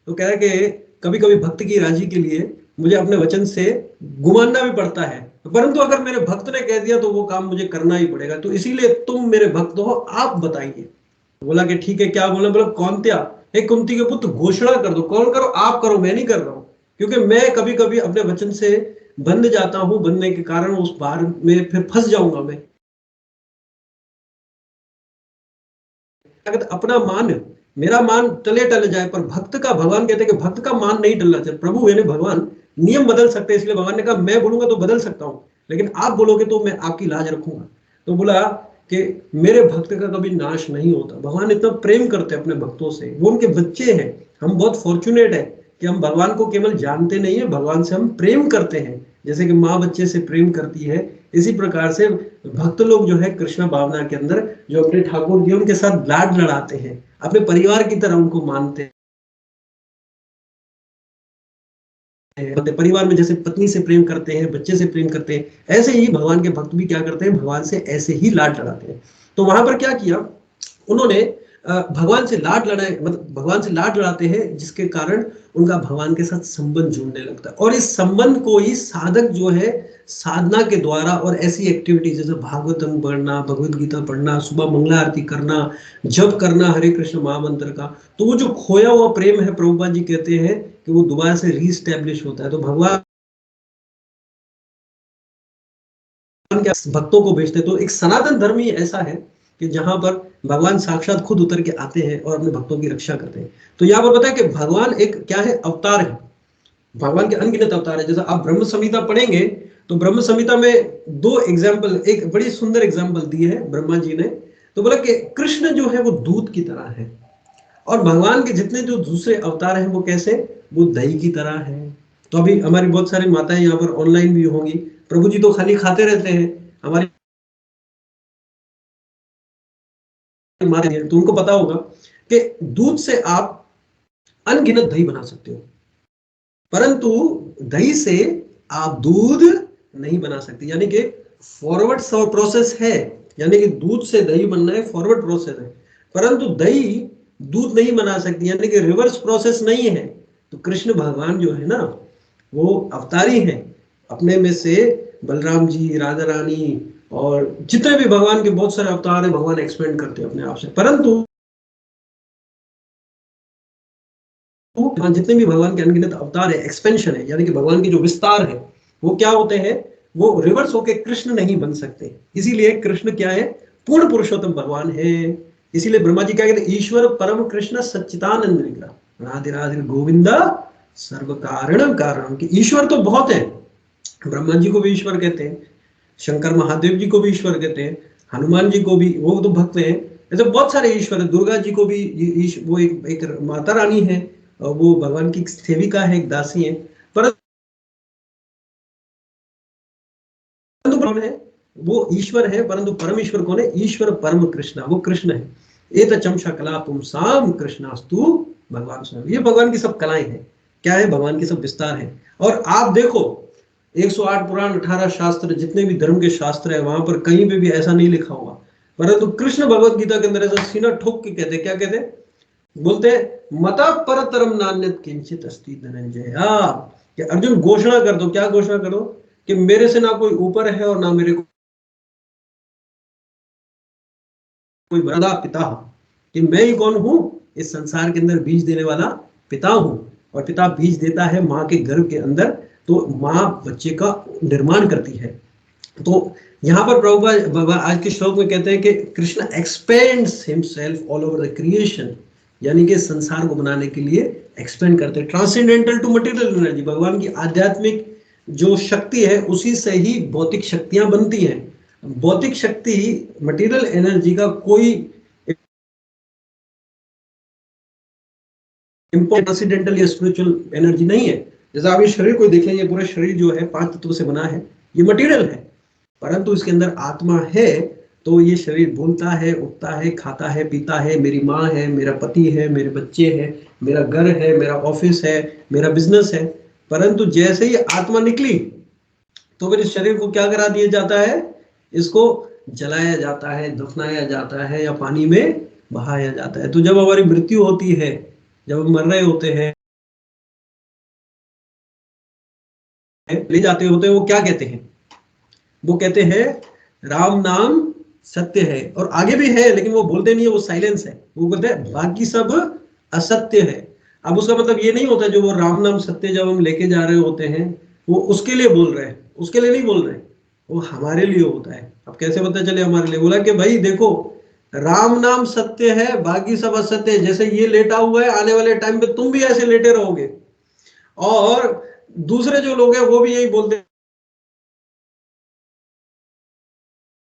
Speaker 1: तो कह रहा है कि कभी कभी भक्त की राजी के लिए मुझे अपने वचन से गुमानना भी पड़ता है, परंतु अगर मेरे भक्त ने कह दिया तो वो काम मुझे करना ही पड़ेगा, तो इसीलिए तुम मेरे भक्त हो, आप बताइए। बोला कि ठीक है क्या बोला, बोला कौन त्या, हे कुंती के पुत्र घोषणा कर दो, कौन करो आप करो, मैं नहीं कर रहा हूं, क्योंकि मैं कभी कभी अपने वचन से बंध जाता हूं, बंधने के कारण उस बार में फिर फंस जाऊंगा मैं। अपना मान, मेरा मान टले टल जाए, पर भक्त का, भगवान कहते हैं कि भक्त का मान नहीं टलना चाहिए। प्रभु यानी भगवान नियम बदल सकते हैं, इसलिए भगवान ने कहा मैं बोलूंगा तो बदल सकता हूं, लेकिन आप बोलोगे तो मैं आपकी लाज रखूंगा। तो बोला कि मेरे भक्त का कभी नाश नहीं होता। भगवान इतना प्रेम करते हैं अपने भक्तों से, वो उनके बच्चे हैं। हम बहुत फॉर्चुनेट है कि हम भगवान को केवल जानते नहीं है, भगवान से हम प्रेम करते हैं, जैसे कि माँ बच्चे से प्रेम करती है, इसी प्रकार से भक्त लोग जो है कृष्ण भावना के अंदर जो अपने ठाकुर जी उनके साथ लाड लड़ाते हैं, अपने परिवार की तरह उनको मानते हैं। परिवार में जैसे पत्नी से प्रेम करते हैं, बच्चे से प्रेम करते हैं, ऐसे ही भगवान के भक्त भी क्या करते हैं, भगवान से ऐसे ही लाड लड़ाते हैं। तो वहां पर क्या किया उन्होंने, भगवान से लाड लड़ाए, मतलब भगवान से लाड लड़ाते हैं, जिसके कारण उनका भगवान के साथ संबंध जुड़ने लगता है। और इस संबंध को ही साधक जो है साधना के द्वारा और ऐसी एक्टिविटीज जैसे भागवतम पढ़ना, भगवत गीता पढ़ना, सुबह मंगला आरती करना, जप करना हरे कृष्ण महामंत्र का, तो वो जो खोया हुआ प्रेम है, प्रभुपाद जी कहते हैं कि वो दोबारा से रीस्टैब्लिश होता है। तो भगवान के भक्तों को भेजते, तो एक सनातन धर्म ही ऐसा है कि जहां पर भगवान साक्षात खुद उतर के आते हैं और अपने भक्तों की रक्षा करते हैं। तो यहाँ पर बताया कि भगवान एक क्या है, अवतार है, भगवान के अनगिनत अवतार है। जैसे आप ब्रह्म संहिता पढ़ेंगे तो ब्रह्म संहिता में दो एग्जाम्पल, एक बड़ी सुंदर एग्जाम्पल दी है ब्रह्मा जी ने। तो बोला कि कृष्ण जो है वो दूध की तरह है, और भगवान के जितने जो दूसरे अवतार हैं वो कैसे, वो दही की तरह है। तो अभी हमारी बहुत सारी माताएं यहाँ पर ऑनलाइन भी होंगी, प्रभु जी तो खाली खाते रहते हैं, हमारी माता हैं, तो उनको पता होगा कि दूध से आप अनगिनत दही बना सकते हो, परंतु दही से आप दूध नहीं बना सकते। यानी कि फॉरवर्ड प्रोसेस है, यानी कि दूध से दही बनना है, फॉरवर्ड प्रोसेस है, परंतु दही दूध नहीं बना सकती, यानी कि रिवर्स प्रोसेस नहीं है। तो कृष्ण भगवान जो है ना वो अवतारी हैं, अपने में से बलराम जी, राधा रानी और जितने भी भगवान के बहुत सारे अवतार है, भगवान एक्सपेंड करते हैं अपने आप से, परंतु जितने भी भगवान के अनगिनत अवतार है, एक्सपेंशन है, यानी कि भगवान के जो विस्तार है वो क्या होते हैं, वो रिवर्स होके कृष्ण नहीं बन सकते। इसीलिए कृष्ण क्या है, पूर्ण पुरुषोत्तम भगवान है। इसीलिए ब्रह्मा जी क्या कहते हैं, ईश्वर परम कृष्ण सच्चिदानंद विग्रह राधे राधे गोविंदा सर्व कारण कारण। कि ईश्वर तो बहुत है, ब्रह्मा जी को भी ईश्वर कहते हैं, शंकर महादेव जी को भी ईश्वर कहते हैं, हनुमान जी को भी, वो तो भक्त हैं। ऐसे बहुत सारे ईश्वर है, दुर्गा जी को भी वो एक माता रानी है, वो भगवान की सेविका है, एक दासी है, परंतु है वो ईश्वर है, परंतु परमेश्वर कौन है, ईश्वर परम कृष्ण, वो कृष्ण है। एत चमशा कला पुंसाम कृष्णास्तु भगवान स्वयं। ये भगवान की सब कलाएं हैं, क्या है, भगवान की सब विस्तार है। और आप देखो 108 पुराण 18 शास्त्र, जितने भी धर्म के शास्त्र है, वहां पर कहीं पे भी ऐसा नहीं लिखा हुआ, परंतु कृष्ण भगवत गीता के अंदर ऐसा सीना ठोक के कहते, क्या कहते, बोलते मता परतरम नान्यत किंचित अस्ति धनंजय। कि अर्जुन घोषणा कर दो, क्या घोषणा करो, कि मेरे से ना कोई ऊपर है और ना मेरे को कोई बड़ा पिता, कि मैं ही कौन हूं, इस संसार के अंदर बीज देने वाला पिता हूं। और पिता बीज देता है माँ के गर्भ के अंदर, तो माँ बच्चे का निर्माण करती है। तो यहाँ पर प्रभुपाद आज के श्लोक में कहते हैं कि Krishna expends himself all over the creation, यानी कि संसार को बनाने के लिए एक्सपेंड करते हैं। ट्रांसेंडेंटल टू मटेरियल एनर्जी, भगवान की आध्यात्मिक जो शक्ति है उसी से ही भौतिक शक्तियां बनती हैं। भौतिक शक्ति मटेरियल एनर्जी का कोई ट्रांसेंडेंटल या स्पिरिचुअल एनर्जी नहीं है। जैसे आप ये शरीर को देखें, ये पूरा शरीर जो है 5 तत्वों से बना है, ये मटेरियल है, परंतु इसके अंदर आत्मा है। तो ये शरीर बोलता है, उठता है, खाता है, पीता है, मेरी माँ है, मेरा पति है, मेरे बच्चे हैं, मेरा घर है, मेरा ऑफिस है, मेरा बिजनेस है। परंतु जैसे ही आत्मा निकली तो फिर इस शरीर को क्या करा दिया जाता है? इसको जलाया जाता है, दफनाया जाता है या पानी में बहाया जाता है। तो जब हमारी मृत्यु होती है, जब हम मर रहे होते हैं, ले जाते होते हैं, वो क्या कहते हैं? वो कहते हैं राम नाम सत्य है। और आगे भी है लेकिन वो बोलते नहीं है, वो साइलेंस है। वो बोलते हैं बाकी सब असत्य है। अब उसका मतलब ये नहीं होता जो वो राम नाम सत्य जब हम लेके जा रहे होते हैं वो उसके लिए बोल रहे हैं, उसके लिए नहीं बोल रहे, वो हमारे लिए होता है। अब कैसे पता चले हमारे लिए? बोला कि भाई देखो, राम नाम सत्य है, बाकी सब असत्य है। जैसे ये लेटा हुआ है, आने वाले टाइम पे तुम भी ऐसे लेटे रहोगे। और दूसरे जो लोग हैं वो भी यही बोलते हैं।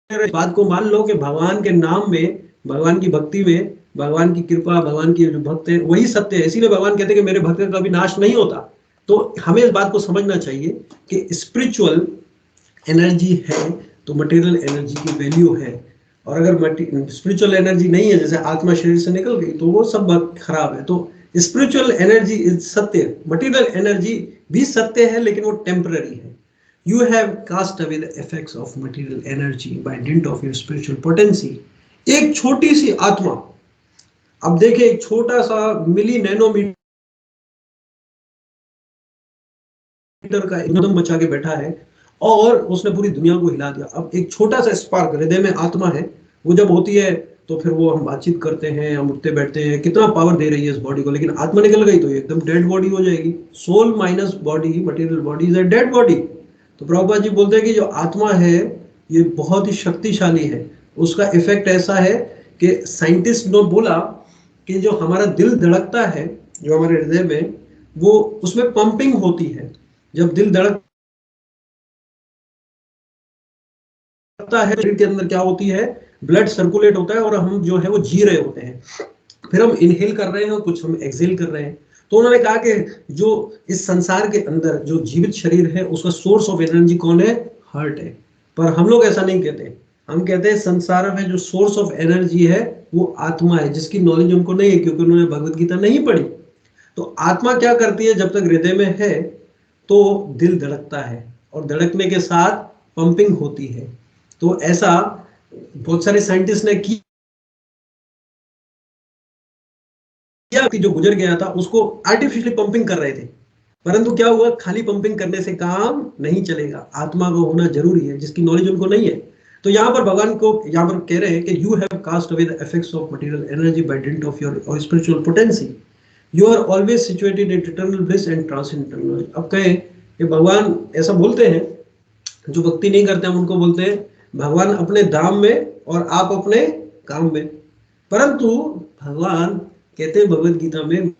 Speaker 1: इस बात को मान लो कि भगवान के नाम में, भगवान की भक्ति में, भगवान की कृपा, भगवान की जो भक्त है वही सत्य है। इसीलिए भगवान कहते हैं कि मेरे भक्त का कभी नाश नहीं होता। तो हमें इस बात को समझना चाहिए कि स्पिरिचुअल एनर्जी है तो मटेरियल एनर्जी की वैल्यू है। और अगर स्पिरिचुअल एनर्जी नहीं है, जैसे आत्मा शरीर से निकल गई, तो वो सब बात खराब है। तो स्पिरिचुअल एनर्जी इज सत्य, मटेरियल एनर्जी भी सत्य है लेकिन वो टेम्पररी है। You have cast away the effects of material energy by dint of your spiritual potency. एक छोटी सी आत्मा, अब देखिए एक छोटा सा मिली नैनोमीटर का एकदम बचा के बैठा है और उसने पूरी दुनिया को हिला दिया। अब एक छोटा सा स्पार्क हृदय में आत्मा है, वो जब होती है तो फिर वो हम बातचीत करते हैं, हम उठते बैठते हैं, कितना पावर दे रही है इस बॉडी को। लेकिन आत्मा निकल गई तो एकदम डेड बॉडी हो जाएगी। Soul minus body, material body is a dead body. तो प्रभुपाद जी बोलते हैं कि जो आत्मा है ये बहुत ही शक्तिशाली है। उसका इफेक्ट ऐसा है कि साइंटिस्ट ने बोला कि जो हमारा दिल धड़कता है, जो हमारे हृदय में, वो उसमें पंपिंग होती है। जब दिल धड़कता है, शरीर के अंदर क्या होती है? ब्लड सर्कुलेट होता है और हम जो है वो जी रहे होते हैं। फिर हम इनहेल कर रहे हैं और कुछ हम एक्सेल कर रहे हैं। तो उन्होंने कहा कि जो इस संसार के अंदर जो जीवित शरीर है उसका सोर्स ऑफ एनर्जी कौन है? हार्ट है। पर हम लोग ऐसा नहीं कहते। हम कहते हैं संसार में जो सोर्स ऑफ एनर्जी है वो आत्मा है, जिसकी नॉलेज उनको नहीं है क्योंकि उन्होंने भगवत गीता नहीं पढ़ी। तो आत्मा क्या करती है? जब तक हृदय में है तो दिल धड़कता है और धड़कने के साथ पंपिंग होती है। तो ऐसा बहुत सारे साइंटिस्ट ने किया कि जो गुजर गया था उसको आर्टिफिशियली पंपिंग कर रहे थे। परंतु क्या हुआ? खाली पंपिंग करने से काम नहीं चलेगा, आत्मा को होना जरूरी है, जिसकी नॉलेज उनको नहीं है। तो यहाँ पर भगवान को यहाँ पर कह रहे हैं कि you have cast away the effects of material energy by dint of your spiritual potency. You are always situated in eternal bliss and transcendental knowledge. अब कहें कि भगवान ऐसा बोलते हैं, जो भक्ति नहीं करते हम उनको बोलते हैं भगवान अपने धाम में और आप अपने काम में। परंतु भगवान कहते हैं भगवत गीता में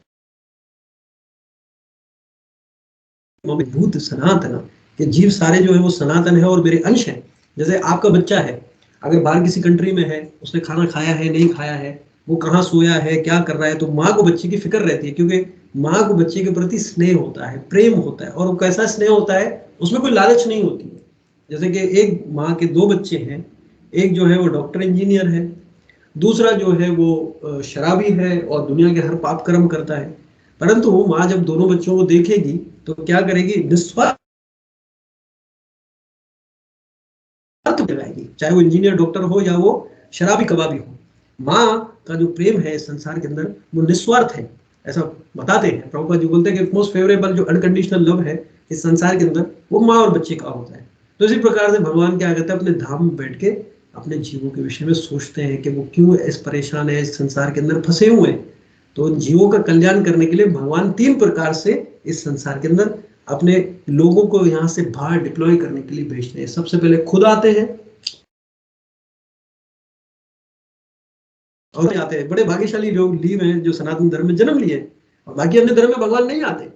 Speaker 1: भूत सनातन, कि जीव सारे जो है वो सनातन है और मेरे अंश हैं। जैसे आपका बच्चा है, अगर बाहर किसी कंट्री में है, उसने खाना खाया है नहीं खाया है, वो कहाँ सोया है, क्या कर रहा है, तो माँ को बच्चे की फिक्र रहती है क्योंकि माँ को बच्चे के प्रति स्नेह होता है, प्रेम होता है। और वो कैसा स्नेह होता है? उसमें कोई लालच नहीं होती है। जैसे कि एक माँ के दो बच्चे हैं, एक जो है वो डॉक्टर इंजीनियर है, दूसरा जो है वो शराबी है और दुनिया के हर पाप कर्म करता है। परंतु माँ जब दोनों बच्चों को देखेगी तो क्या करेगी? निस्वार्थ दिलाएगी, चाहे वो इंजीनियर डॉक्टर हो या वो शराबी कबाबी हो। माँ का जो प्रेम है इस संसार के अंदर वो निस्वार्थ है, ऐसा बताते हैं प्रभुपाद जी। बोलते हैं कि मोस्ट फेवरेबल जो अनकंडीशनल लव है इस संसार के अंदर वो माँ और बच्चे का होता है। तो इसी प्रकार से भगवान क्या कहते हैं? अपने धाम में बैठ के अपने जीवों के विषय में सोचते हैं कि वो क्यों इस परेशान है, इस संसार के अंदर फंसे हुए हैं। तो जीवों का कल्याण करने के लिए भगवान तीन प्रकार से इस संसार के अंदर अपने लोगों को यहाँ से बाहर डिप्लॉय करने के लिए भेजते हैं। सबसे पहले खुद आते हैं और आते हैं। बड़े भाग्यशाली लोग लीव हैं जो सनातन धर्म में जन्म लिए, और बाकी अन्य धर्म में भगवान नहीं आते।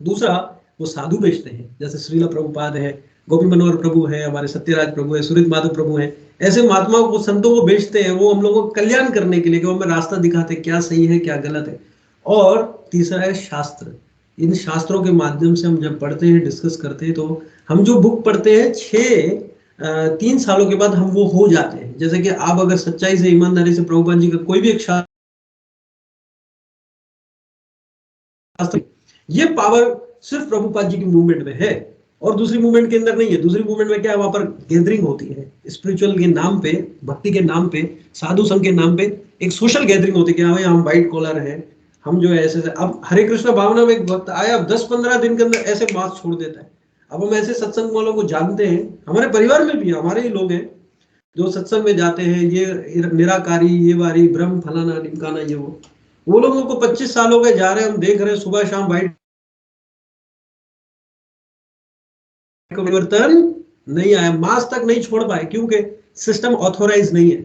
Speaker 1: दूसरा, वो साधु भेजते हैं, जैसे श्रीला प्रभुपाद है, गोपी मनोहर प्रभु है, हमारे सत्यराज प्रभु है, सुरित माधव प्रभु है। ऐसे महात्माओं को, संतों को भेजते हैं, वो हम लोगों को कल्याण करने के लिए, कि वो हमें रास्ता दिखाते क्या सही है क्या गलत है। और तीसरा है शास्त्र। इन शास्त्रों के माध्यम से हम जब पढ़ते हैं, डिस्कस करते हैं, तो हम जो बुक पढ़ते हैं 6 3 सालों के बाद हम वो हो जाते हैं। जैसे कि आप अगर सच्चाई से, ईमानदारी से प्रभुपाद जी का कोई भी एक शास्त्र, ये पावर सिर्फ प्रभुपाद जी की मूवमेंट में है और दूसरी मूवमेंट के अंदर नहीं है। दूसरी मूवमेंट में क्या है, वहां पर गैदरिंग होती है स्पिरिचुअल के नाम पे, भक्ति के नाम पे, साधु संघ के नाम पे एक सोशल गैदरिंग होती है कि हाँ भाई हम व्हाइट कॉलर हैं, हम जो है ऐसे। अब हरे कृष्ण भावना में एक वक्त आया, अब 10-15 दिन के अंदर ऐसे मास छोड़ देता है। अब हम ऐसे सत्संग वालों को जानते हैं, हमारे परिवार में भी हमारे ही लोग हैं जो सत्संग में जाते हैं, ये निराकारी, ये वारी, ब्रह्म, फलाना ढिमकाना, ये वो लोगों को 25 साल हो गए जा रहे हैं, हम देख रहे हैं सुबह शाम व्हाइट परिवर्तन नहीं आया, मास तक नहीं छोड़ पाए क्योंकि सिस्टम ऑथोराइज नहीं है।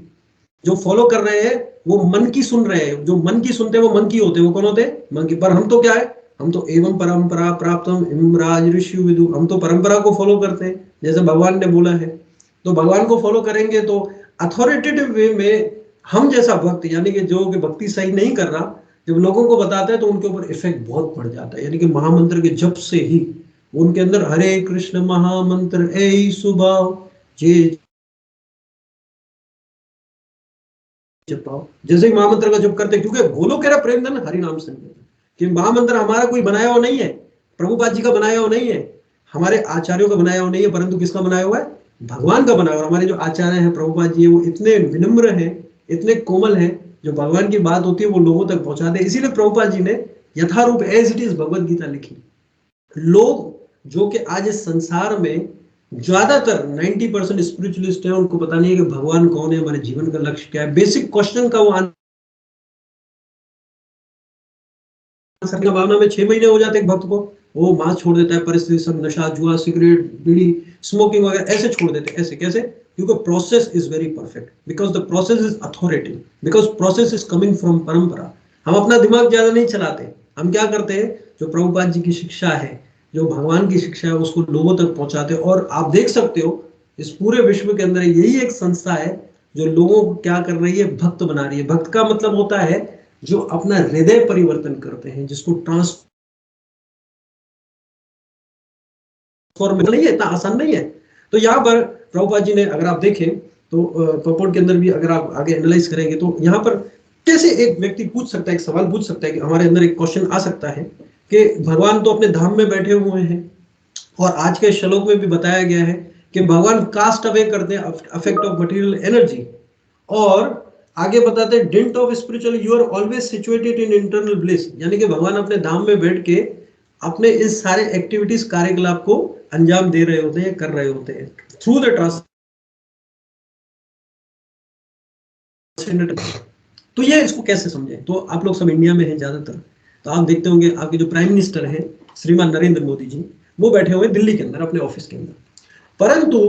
Speaker 1: जो फॉलो कर रहे हैं वो मन की सुन रहे हैं, जो मन की सुनते हैं वो मन की होते हैं। वो कौन होते हैं? मन की। पर हम तो क्या है, हम तो एवं परंपरा प्राप्तम इमराज ऋषि विदु, हम तो परंपरा को फॉलो करते हैं जैसे भगवान ने बोला है। तो भगवान को फॉलो करेंगे तो अथॉरिटेटिव वे में हम जैसा भक्त, यानी कि जो कि भक्ति सही नहीं कर रहा, जब लोगों को बताते हैं तो उनके ऊपर इफेक्ट बहुत पड़ जाता है। यानी कि महामंत्र के जप से ही उनके अंदर हरे कृष्ण महामंत्र ए सुभाव जे जपाओ, जैसे ही महामंत्र का जप करते हैं, क्योंकि गोलोकेरा प्रेम धन हरि नाम संकीर्तन, कि महामंत्र हमारा कोई बनाया हुआ नहीं है, प्रभुपाद जी का बनाया हुआ नहीं है, हमारे आचार्यों का बनाया हुआ नहीं है, परंतु किसका बनाया हुआ है? भगवान का बनाया हुआ। हमारे जो आचार्य हैं प्रभुपाद जी, वो इतने विनम्र हैं, इतने कोमल हैं, जो भगवान की बात होती है वो लोगों तक पहुंचाते हैं। इसीलिए प्रभुपाद जी ने यथारूप as it is Bhagavad Gita लिखी। लोग जो कि आज इस संसार में ज्यादातर 90% स्पिरिचुअलिस्ट है, उनको पता नहीं है कि भगवान कौन है, हमारे जीवन का लक्ष्य क्या है। बेसिक क्वेश्चन का वो आंसर की भावना में 6 महीने हो जाते एक भक्त को, वो मांस छोड़ देता है, परिस्थिति सब, नशा, जुआ, सिगरेट, बीड़ी, स्मोकिंग वगैरह ऐसे छोड़ देते हैं। ऐसे कैसे? क्योंकि process is very perfect, because the process is authority, because process is coming from परंपरा। हम अपना दिमाग ज्यादा नहीं चलाते, हम क्या करते हैं, जो प्रभुपाद जी की शिक्षा है, जो भगवान की शिक्षा है, उसको लोगों तक पहुंचाते हैं। और आप देख सकते हो इस पूरे विश्व के अंदर यही एक संस्था है जो लोगों को क्या कर रही है, भक्त बना रही है। भक्त का मतलब होता है जो अपना हृदय परिवर्तन करते हैं, जिसको ट्रांसफॉर्म नहीं है, इतना आसान नहीं है। तो यहाँ पर प्रभुपाद जी ने, अगर आप देखें तो पपोर्ट के अंदर भी अगर आप आगे एनालाइज करेंगे तो यहाँ पर कैसे एक व्यक्ति पूछ सकता है, एक सवाल पूछ सकता है कि हमारे अंदर एक क्वेश्चन आ सकता है कि भगवान तो अपने धाम में बैठे हुए हैं, और आज के श्लोक में भी बताया गया है कि भगवान कास्ट अवे करते हैं अफेक्ट ऑफ मटेरियल एनर्जी, और आगे बताते हैं dint of spiritual you are always situated in internal bliss, यानी कि भगवान अपने धाम में बैठ के अपने इस सारे एक्टिविटीज, कार्यकलाप को अंजाम दे रहे होते हैं, कर रहे होते हैं थ्रू द ट्रांससेंडेंट। तो ये इसको कैसे समझें? तो आप लोग सब इंडिया में हैं ज्यादातर, तो आप देखते होंगे आपके जो प्राइम मिनिस्टर हैं श्रीमान नरेंद्र मोदी जी, वो बैठे हुए दिल्ली के अंदर अपने ऑफिस के अंदर, परंतु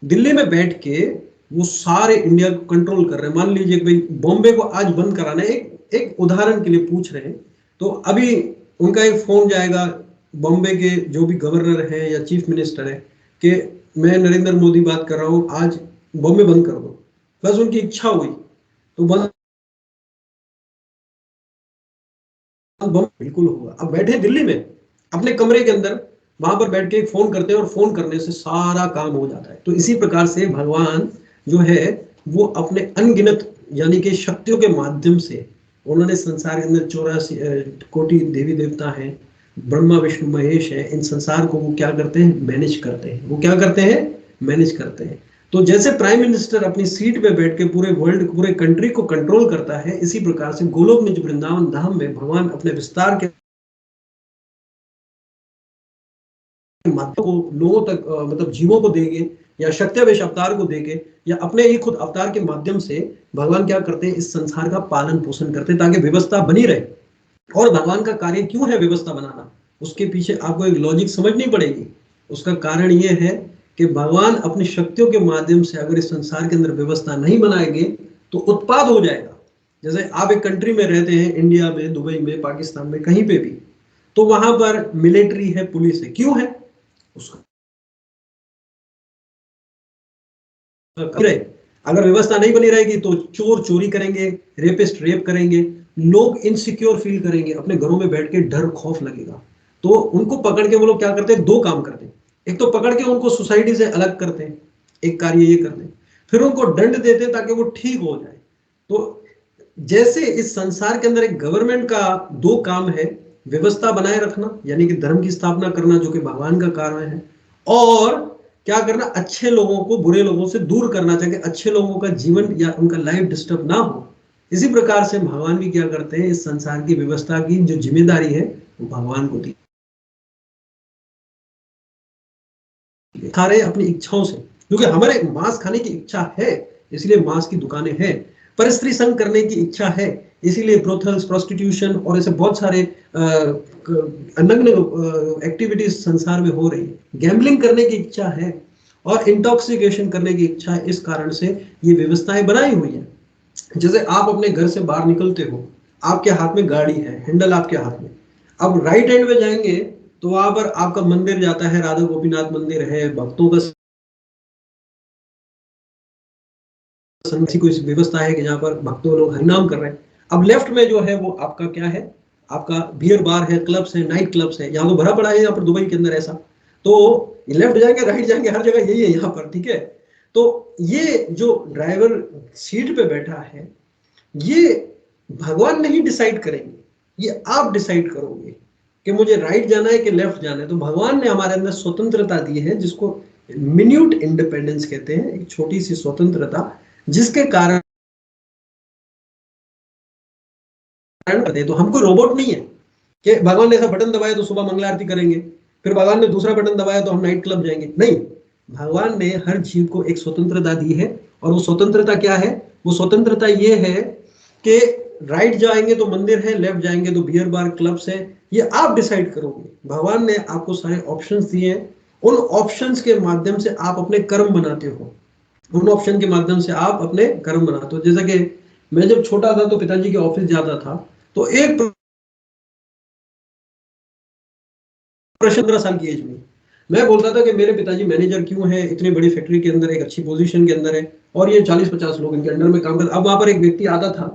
Speaker 1: दिल्ली में बैठ के वो सारे इंडिया को कंट्रोल कर रहे हैं। मान लीजिए भाई बॉम्बे को आज बंद कराना है, एक उदाहरण के लिए पूछ रहे हैं, तो अभी उनका एक फोन जाएगा बॉम्बे के जो भी गवर्नर है या चीफ मिनिस्टर है कि मैं नरेंद्र मोदी बात कर रहा हूँ, आज बॉम्बे बंद कर दो। बस उनकी इच्छा हुई तो बंद बिल्कुल होगा। अब बैठे दिल्ली में अपने कमरे के अंदर, वहां पर बैठ के एक फोन करते हैं और फोन करने से सारा काम हो जाता है। तो इसी प्रकार से भगवान जो है वो अपने अनगिनत यानी कि शक्तियों के माध्यम से, उन्होंने संसार के अंदर 84 कोटि देवी देवता हैं, ब्रह्मा विष्णु महेश है, इन संसार को वो क्या करते हैं, मैनेज करते हैं। वो क्या करते हैं, मैनेज करते हैं। तो जैसे प्राइम मिनिस्टर अपनी सीट पे बैठ के पूरे वर्ल्ड, पूरे कंट्री को कंट्रोल करता है, इसी प्रकार से गोलोक निज वृंदावन धाम में भगवान अपने विस्तार के माध्यम को लोगों तक मतलब जीवों को देंगे, या शक्तिवेश अवतार को देंगे, या अपने ही खुद अवतार के माध्यम से भगवान क्या करते हैं, इस संसार का पालन पोषण करते हैं ताकि व्यवस्था बनी रहे। और भगवान का कार्य क्यों है व्यवस्था बनाना, उसके पीछे आपको एक लॉजिक समझनी पड़ेगी। उसका कारण यह है कि भगवान अपनी शक्तियों के माध्यम से अगर इस संसार के अंदर व्यवस्था नहीं बनाएंगे तो उत्पाद हो जाएगा। जैसे आप एक कंट्री में रहते हैं, इंडिया में, दुबई में, पाकिस्तान में, कहीं पे भी, तो वहां पर मिलिट्री है, पुलिस है, क्यों है? उसका अगर व्यवस्था नहीं बनी रहेगी तो चोर चोरी करेंगे, रेपिस्ट रेप करेंगे, लोग इनसिक्योर फील करेंगे, अपने घरों में बैठ के डर खौफ लगेगा। तो उनको पकड़ के वो लोग क्या करते हैं, दो काम करते हैं। एक तो पकड़ के उनको सोसाइटी से अलग करते हैं, एक कार्य ये कर ले, फिर उनको दंड देते ताकि वो ठीक हो जाए। तो जैसे इस संसार के अंदर एक गवर्नमेंट का दो काम है, व्यवस्था बनाए रखना यानी कि धर्म की स्थापना करना जो कि भगवान का कार्य है, और क्या करना, अच्छे लोगों को बुरे लोगों से दूर करना, चाहे अच्छे लोगों का जीवन या उनका लाइफ डिस्टर्ब ना हो। इसी प्रकार से भगवान भी क्या करते हैं, इस संसार की व्यवस्था की जो जिम्मेदारी है वो भगवान को दी, खा रहे अपनी इच्छाओं से, क्योंकि हमारे मांस खाने की इच्छा है इसलिए मांस की दुकानें हैं, पर स्त्री संग करने की इच्छा है इसीलिए ब्रोथल्स, प्रोस्टिट्यूशन और ऐसे बहुत सारे नग्न एक्टिविटीज संसार में हो रही है। गैम्बलिंग करने की इच्छा है और इंटॉक्सिकेशन करने की इच्छा है, इस कारण से ये व्यवस्थाएं बनाई हुई है। जैसे आप अपने घर से बाहर निकलते हो, आपके हाथ में गाड़ी है, हैंडल आपके हाथ में, अब राइट हैंड में जाएंगे तो वहां पर आपका मंदिर जाता है, राधा गोपीनाथ मंदिर है, भक्तों का संघ कोई व्यवस्था है कि जहां पर भक्तों लोग हरिनाम कर रहे हैं। अब लेफ्ट में जो है वो आपका क्या है, आपका बियर बार है, क्लब्स है, नाइट क्लब्स है, यहाँ तो भरा पड़ा है यहाँ पर दुबई के अंदर ऐसा। तो लेफ्ट जाएंगे राइट जाएंगे हर जगह यही है यहाँ पर, ठीक है। तो ये जो ड्राइवर सीट पे बैठा है ये भगवान नहीं डिसाइड करेंगे, ये आप डिसाइड करोगे कि मुझे राइट जाना है कि लेफ्ट जाना है। तो भगवान ने हमारे अंदर स्वतंत्रता दी है जिसको मिन्यूट इंडिपेंडेंस कहते हैं, एक छोटी सी स्वतंत्रता, जिसके कारण करते हैं। तो हमको रोबोट नहीं है कि भगवान ने ऐसा बटन दबाया तो सुबह मंगला आरती करेंगे, फिर भगवान ने दूसरा बटन दबाया तो हम नाइट क्लब जाएंगे, नहीं। भगवान ने हर जीव को एक स्वतंत्रता दी है, और वो स्वतंत्रता क्या है, वो स्वतंत्रता ये है कि राइट जाएंगे तो मंदिर है, लेफ्ट जाएंगे तो बियर बार क्लब्स है, ये आप डिसाइड करोगे। भगवान ने आपको सारे ऑप्शंस दिए हैं, उन ऑप्शंस के माध्यम से आप अपने कर्म बनाते हो, उन ऑप्शन के माध्यम से आप अपने कर्म बनाते हो। जैसा कि मैं जब छोटा था तो पिताजी के ऑफिस जाता था, तो एक प्रश्न 15 साल की एज में मैं बोलता था कि मेरे पिताजी मैनेजर क्यों है, इतनी बड़ी फैक्ट्री के अंदर, एक अच्छी पोजीशन के अंदर है, और ये 40-50 लोग इनके अंडर में काम करते। अब वहां पर एक व्यक्ति आता था,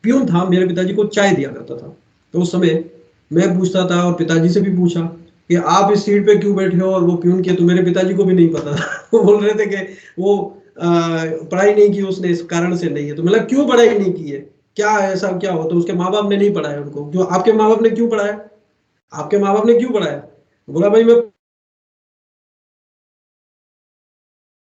Speaker 1: प्यून था, मेरे पिताजी को चाय दिया करता था। तो उस समय मैं पूछता था और पिताजी से भी पूछा कि आप इस सीट पे क्यों बैठे हो, और वो प्यून के, तो मेरे पिताजी को भी नहीं पता था। वो बोल रहे थे कि वो पढ़ाई नहीं की उसने, इस कारण से नहीं है। तो मतलब क्यों पढ़ाई नहीं की है, क्या ऐसा क्या हो, तो उसके माँ बाप ने नहीं पढ़ाया उनको। क्यों, आपके माँ बाप ने क्यों पढ़ाया, आपके माँ बाप ने क्यों पढ़ाया? बोला भाई मैं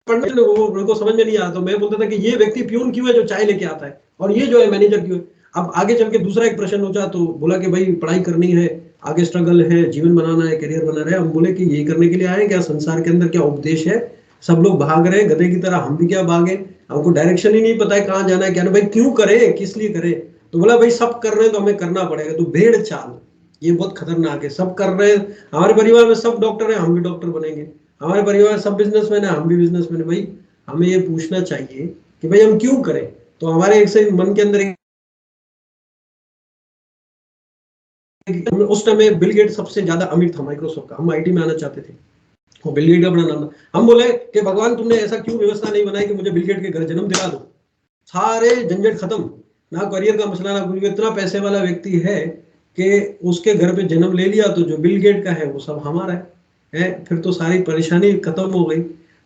Speaker 1: पढ़ने लोगों उनको समझ में नहीं आता। तो मैं बोलता था कि ये व्यक्ति प्यून क्यों है जो चाय लेके आता है, और ये जो है मैनेजर क्यों है। अब आगे चल के दूसरा एक प्रश्न पूछा तो बोला कि भाई पढ़ाई करनी है, आगे स्ट्रगल है, जीवन बनाना है, करियर बनाना है। हम बोले कि यही करने के लिए आए, क्या संसार के अंदर क्या उपदेश है, सब लोग भाग रहे हैं गधे की तरह, हम भी क्या भागे, हमको डायरेक्शन ही नहीं पता है कहाँ जाना है क्या नहीं। भाई क्यों करे, किस लिए करे? तो बोला भाई सब कर रहे हैं तो हमें करना पड़ेगा। तो भेड़ चाल ये बहुत खतरनाक है, सब कर रहे हैं, हमारे परिवार में सब डॉक्टर है, हम भी डॉक्टर बनेंगे, हमारे परिवार सब बिजनेसमैन है, हम भी बिजनेसमैन है। भाई हमें ये पूछना चाहिए कि भाई हम क्यों करें। तो हमारे एक से मन के अंदर उस टाइम में बिल गेट सबसे ज्यादा अमीर था माइक्रोसॉफ्ट का, हम आईटी में आना चाहते थे, वो बिल गेट का बड़ा नाम था। हम बोले कि भगवान तुमने ऐसा क्यों व्यवस्था नहीं बनाई कि मुझे बिल गेट के घर जन्म दिला दो, सारे झंझट खत्म, ना करियर का मसला ना कुछ। इतना पैसे वाला व्यक्ति है कि उसके घर पे जन्म ले लिया तो जो बिल गेट का है वो सब हमारा है, फिर तो सारी परेशानी खत्म हो गई।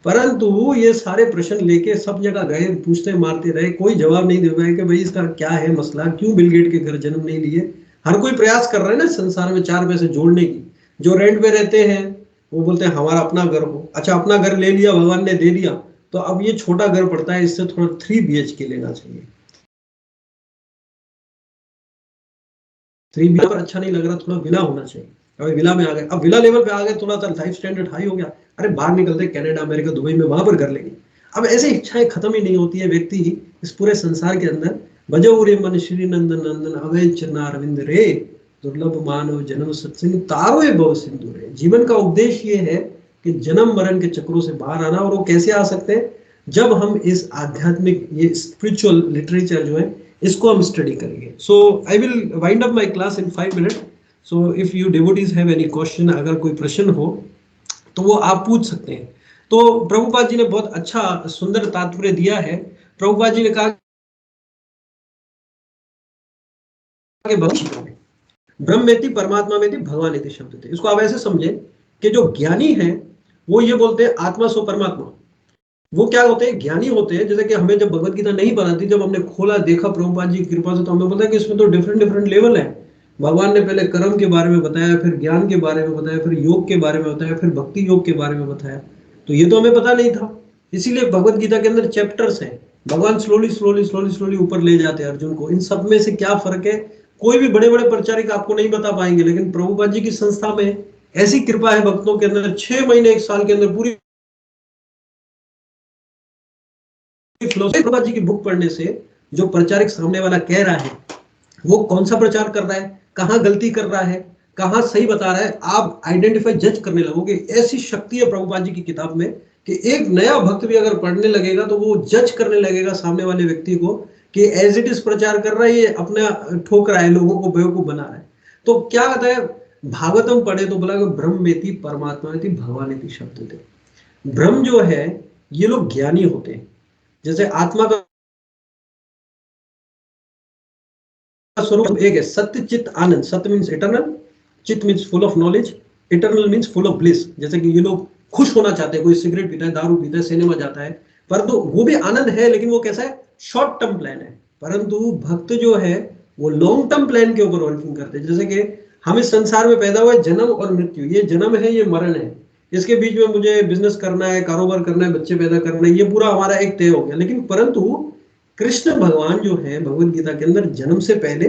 Speaker 1: परंतु ये सारे प्रश्न लेके सब जगह गए, पूछते मारते रहे, कोई जवाब नहीं दे पाए कि भाई इसका क्या है मसला, क्यों बिल गेट के घर जन्म नहीं लिए। हर कोई प्रयास कर रहा है ना संसार में चार पैसे जोड़ने की। जो रेंट पे रहते हैं वो बोलते हैं हमारा अपना घर हो, अच्छा अपना घर ले लिया, भगवान ने दे दिया, तो अब ये छोटा घर पड़ता है, इससे थोड़ा 3 BHK लेना चाहिए। 3 BHK पर अच्छा नहीं लग रहा, थोड़ा विला होना चाहिए। अभी विला में आ गए, अब विला लेवल पे आ गए, थोड़ा सा लाइफ स्टैंडर्ड हाई हो गया, अरे बाहर निकलते कनाडा अमेरिका दुबई में, वहां पर कर लेंगे। अब ऐसी इच्छाएं खत्म ही नहीं होती है। व्यक्ति इस पूरे संसार के अंदर बजो रे मन श्री नंदन नंदन अवय चरना अरविंद रे, दुर्लभ मानव जन्म सत्संग तारो भव सिंधु रे। जीवन का उपदेश ये है कि जन्म मरण के चक्रों से बाहर आना, और वो कैसे आ सकते हैं, जब हम इस आध्यात्मिक ये स्पिरिचुअल लिटरेचर जो है इसको हम स्टडी करेंगे। So I will wind up my class in 5 minute. So if you devotees have any question, अगर कोई प्रश्न हो तो वो आप पूछ सकते हैं। तो प्रभुपाद जी ने बहुत अच्छा सुंदर तात्पर्य दिया है। प्रभुपाद जी ने कहा कि भविष्य में ब्रह्मेति परमात्मा में थी भगवान इति शब्द थे। इसको आप ऐसे समझे कि जो ज्ञानी है वो ये बोलते हैं आत्मा सो परमात्मा, वो क्या होते हैं, ज्ञानी होते हैं। जैसे कि हमें जब भगवत गीता नहीं पता थी, जब हमने खोला देखा प्रभुपाद जी की कृपा से, तो हमें पता है कि इसमें तो डिफरेंट डिफरेंट लेवल है। भगवान ने पहले कर्म के बारे में बताया, फिर ज्ञान के बारे में बताया, फिर योग के बारे में बताया, फिर भक्ति योग के बारे में बताया। तो ये तो हमें पता नहीं था। इसीलिए भगवत गीता के अंदर चैप्टर्स हैं। भगवान स्लोली स्लोली स्लोली स्लोली ऊपर ले जाते हैं अर्जुन को। इन सब में से क्या फर्क है, कोई भी बड़े बड़े प्रचारक आपको नहीं बता पाएंगे, लेकिन प्रभुपाद जी की संस्था में ऐसी कृपा है भक्तों के अंदर, 6 महीने 1 साल के अंदर पूरी प्रभुपाद जी की बुक पढ़ने से जो प्रचारक सामने वाला कह रहा है, वो कौन सा प्रचार कर रहा है, कहाँ गलती कर रहा है, कहाँ सही बता रहा है, आप आइडेंटिफाई जज करने लगोगे। ऐसी शक्ति है प्रभुपाद जी की किताब में कि एक नया भक्त भी अगर पढ़ने लगेगा तो वो जज करने लगेगा सामने वाले व्यक्ति को कि एज इट इज प्रचार कर रहा है, ये अपना ठोक रहा है, लोगों को बेवकूफ बना रहा है। तो क्या कहता है, भागवतम पढ़े तो बोला ब्रह्मेति परमात्मेति भगवानेति शब्द थे। ब्रह्म जो है, ये लोग ज्ञानी होते हैं। जैसे आत्मा का स्वरूप एक है, सत्य चित्त आनंद। सत्य मीन्स इटर्नल, चित्त means full of knowledge, eternal means full of bliss. जैसे कि ये लोग खुश होना चाहते हैं, कोई सिगरेट पीता है, दारू पीता है, सिनेमा जाता है, परंतु वो भी आनंद है, लेकिन वो कैसा है, शॉर्ट टर्म प्लान है। परंतु भक्त जो है वो लॉन्ग टर्म प्लान के ऊपर वर्किंग करते हैं। जैसे कि हम इस संसार में पैदा हुए, जन्म और मृत्यु, ये जन्म है, ये मरण है, इसके बीच में मुझे बिजनेस करना है, कारोबार करना है, बच्चे पैदा करना है, ये पूरा हमारा एक तय हो गया। लेकिन परंतु कृष्ण भगवान जो है भगवत गीता के अंदर जन्म से पहले,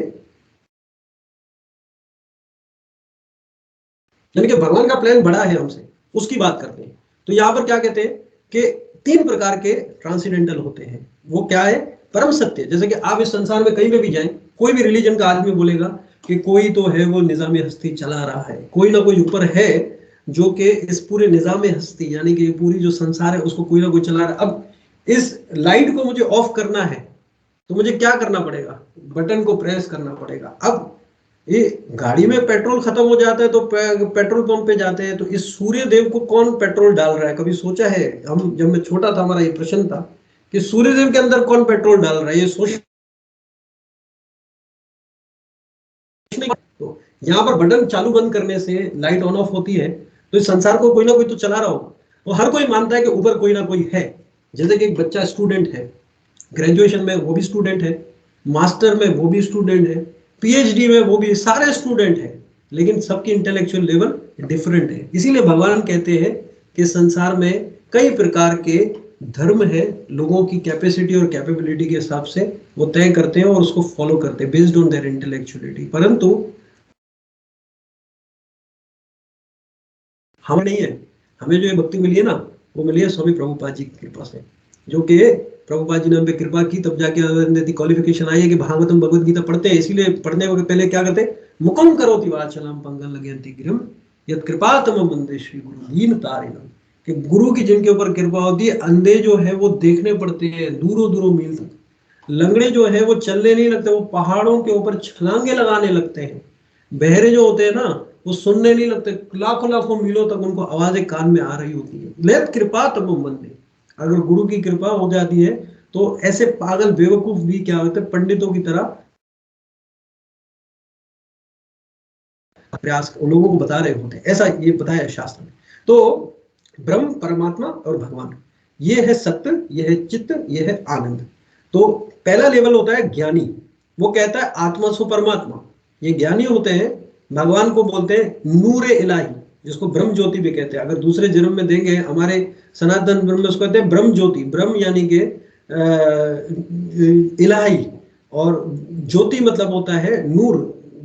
Speaker 1: यानी कि भगवान का प्लान बड़ा है हमसे, उसकी बात करते हैं। तो यहाँ पर क्या कहते हैं कि 3 प्रकार के ट्रांसेंडेंटल होते हैं। वो क्या है, परम सत्य। जैसे कि आप इस संसार में कहीं पे भी जाएं, कोई भी रिलीजन का आदमी बोलेगा कि कोई तो है वो निजाम हस्ती चला रहा है, कोई ना कोई ऊपर है जो कि इस पूरे निजाम हस्ती, यानी कि पूरी जो संसार है उसको कोई ना कोई चला रहा है। अब इस लाइट को मुझे ऑफ करना है तो मुझे क्या करना पड़ेगा, बटन को प्रेस करना पड़ेगा। अब ये गाड़ी में पेट्रोल खत्म हो जाता है तो पेट्रोल पंप पे जाते हैं, तो इस सूर्य देव को कौन पेट्रोल डाल रहा है, कभी सोचा है? हम जब मैं छोटा था, हमारा ये प्रश्न था कि सूर्य देव के अंदर कौन पेट्रोल डाल रहा है, ये सोच। तो यहाँ पर बटन चालू बंद करने से लाइट ऑन ऑफ होती है, तो इस संसार को कोई ना कोई तो चला रहा होगा। तो हर कोई मानता है कि ऊपर कोई ना कोई है। जैसे कि एक बच्चा स्टूडेंट है, ग्रेजुएशन में वो भी स्टूडेंट है, मास्टर में वो भी स्टूडेंट है, पीएचडी में वो भी, सारे स्टूडेंट हैं, लेकिन सबकी इंटेलेक्चुअल लेवल डिफरेंट है। इसीलिए भगवान कहते हैं कि संसार में कई प्रकार के धर्म है, लोगों की कैपेसिटी और कैपेबिलिटी के हिसाब से वो तय करते हैं और उसको फॉलो करते हैं बेस्ड ऑन देयर इंटेलेक्चुअलिटी। परंतु हम नहीं है, हमें जो ये भक्ति मिली है ना, वो मिली है स्वामी प्रभुपाद जी की कृपा से, जो कि प्रभुपाद जी ने हम पे कृपा की, तब जाके क्वालिफिकेशन आई है कि भागवतम भगवत गीता पढ़ते हैं। इसीलिए पढ़ने के पहले क्या करते, मुकम करोति वाचलम पंगल लगयन्ति गिरिम यत् कृपातम वंदे श्री गुरु दीन तारिणम। कि गुरु की जिनके ऊपर कृपा होती है, अंधे जो है वो देखने पड़ते हैं दूरों दूरों मील तक, लंगड़े जो है वो चलने नहीं लगते, वो पहाड़ों के ऊपर छलांगे लगाने लगते हैं, बहरे जो होते हैं ना वो सुनने नहीं लगते, लाखों लाखों मीलों तक उनको आवाजें कान में आ रही होती है। लेत कृपा तब बंदे, अगर गुरु की कृपा हो जाती है तो ऐसे पागल बेवकूफ भी क्या होते हैं, पंडितों की तरह प्रयास लोगों को बता रहे होते हैं, ऐसा ये बताया है शास्त्र में। तो ब्रह्म, परमात्मा और भगवान, ये है सत्य, ये है चित्त, ये है आनंद। तो पहला लेवल होता है ज्ञानी, वो कहता है आत्मा सो परमात्मा। ये ज्ञानी होते हैं, भगवान को बोलते हैं नूरे इलाही, जिसको ब्रह्म ज्योति भी कहते हैं। अगर दूसरे जन्म में देंगे, हमारे सनातन ब्रह्म में उसको कहते हैं ब्रह्म ज्योति। ब्रह्म यानी कि इलाही, और ज्योति मतलब होता है नूर,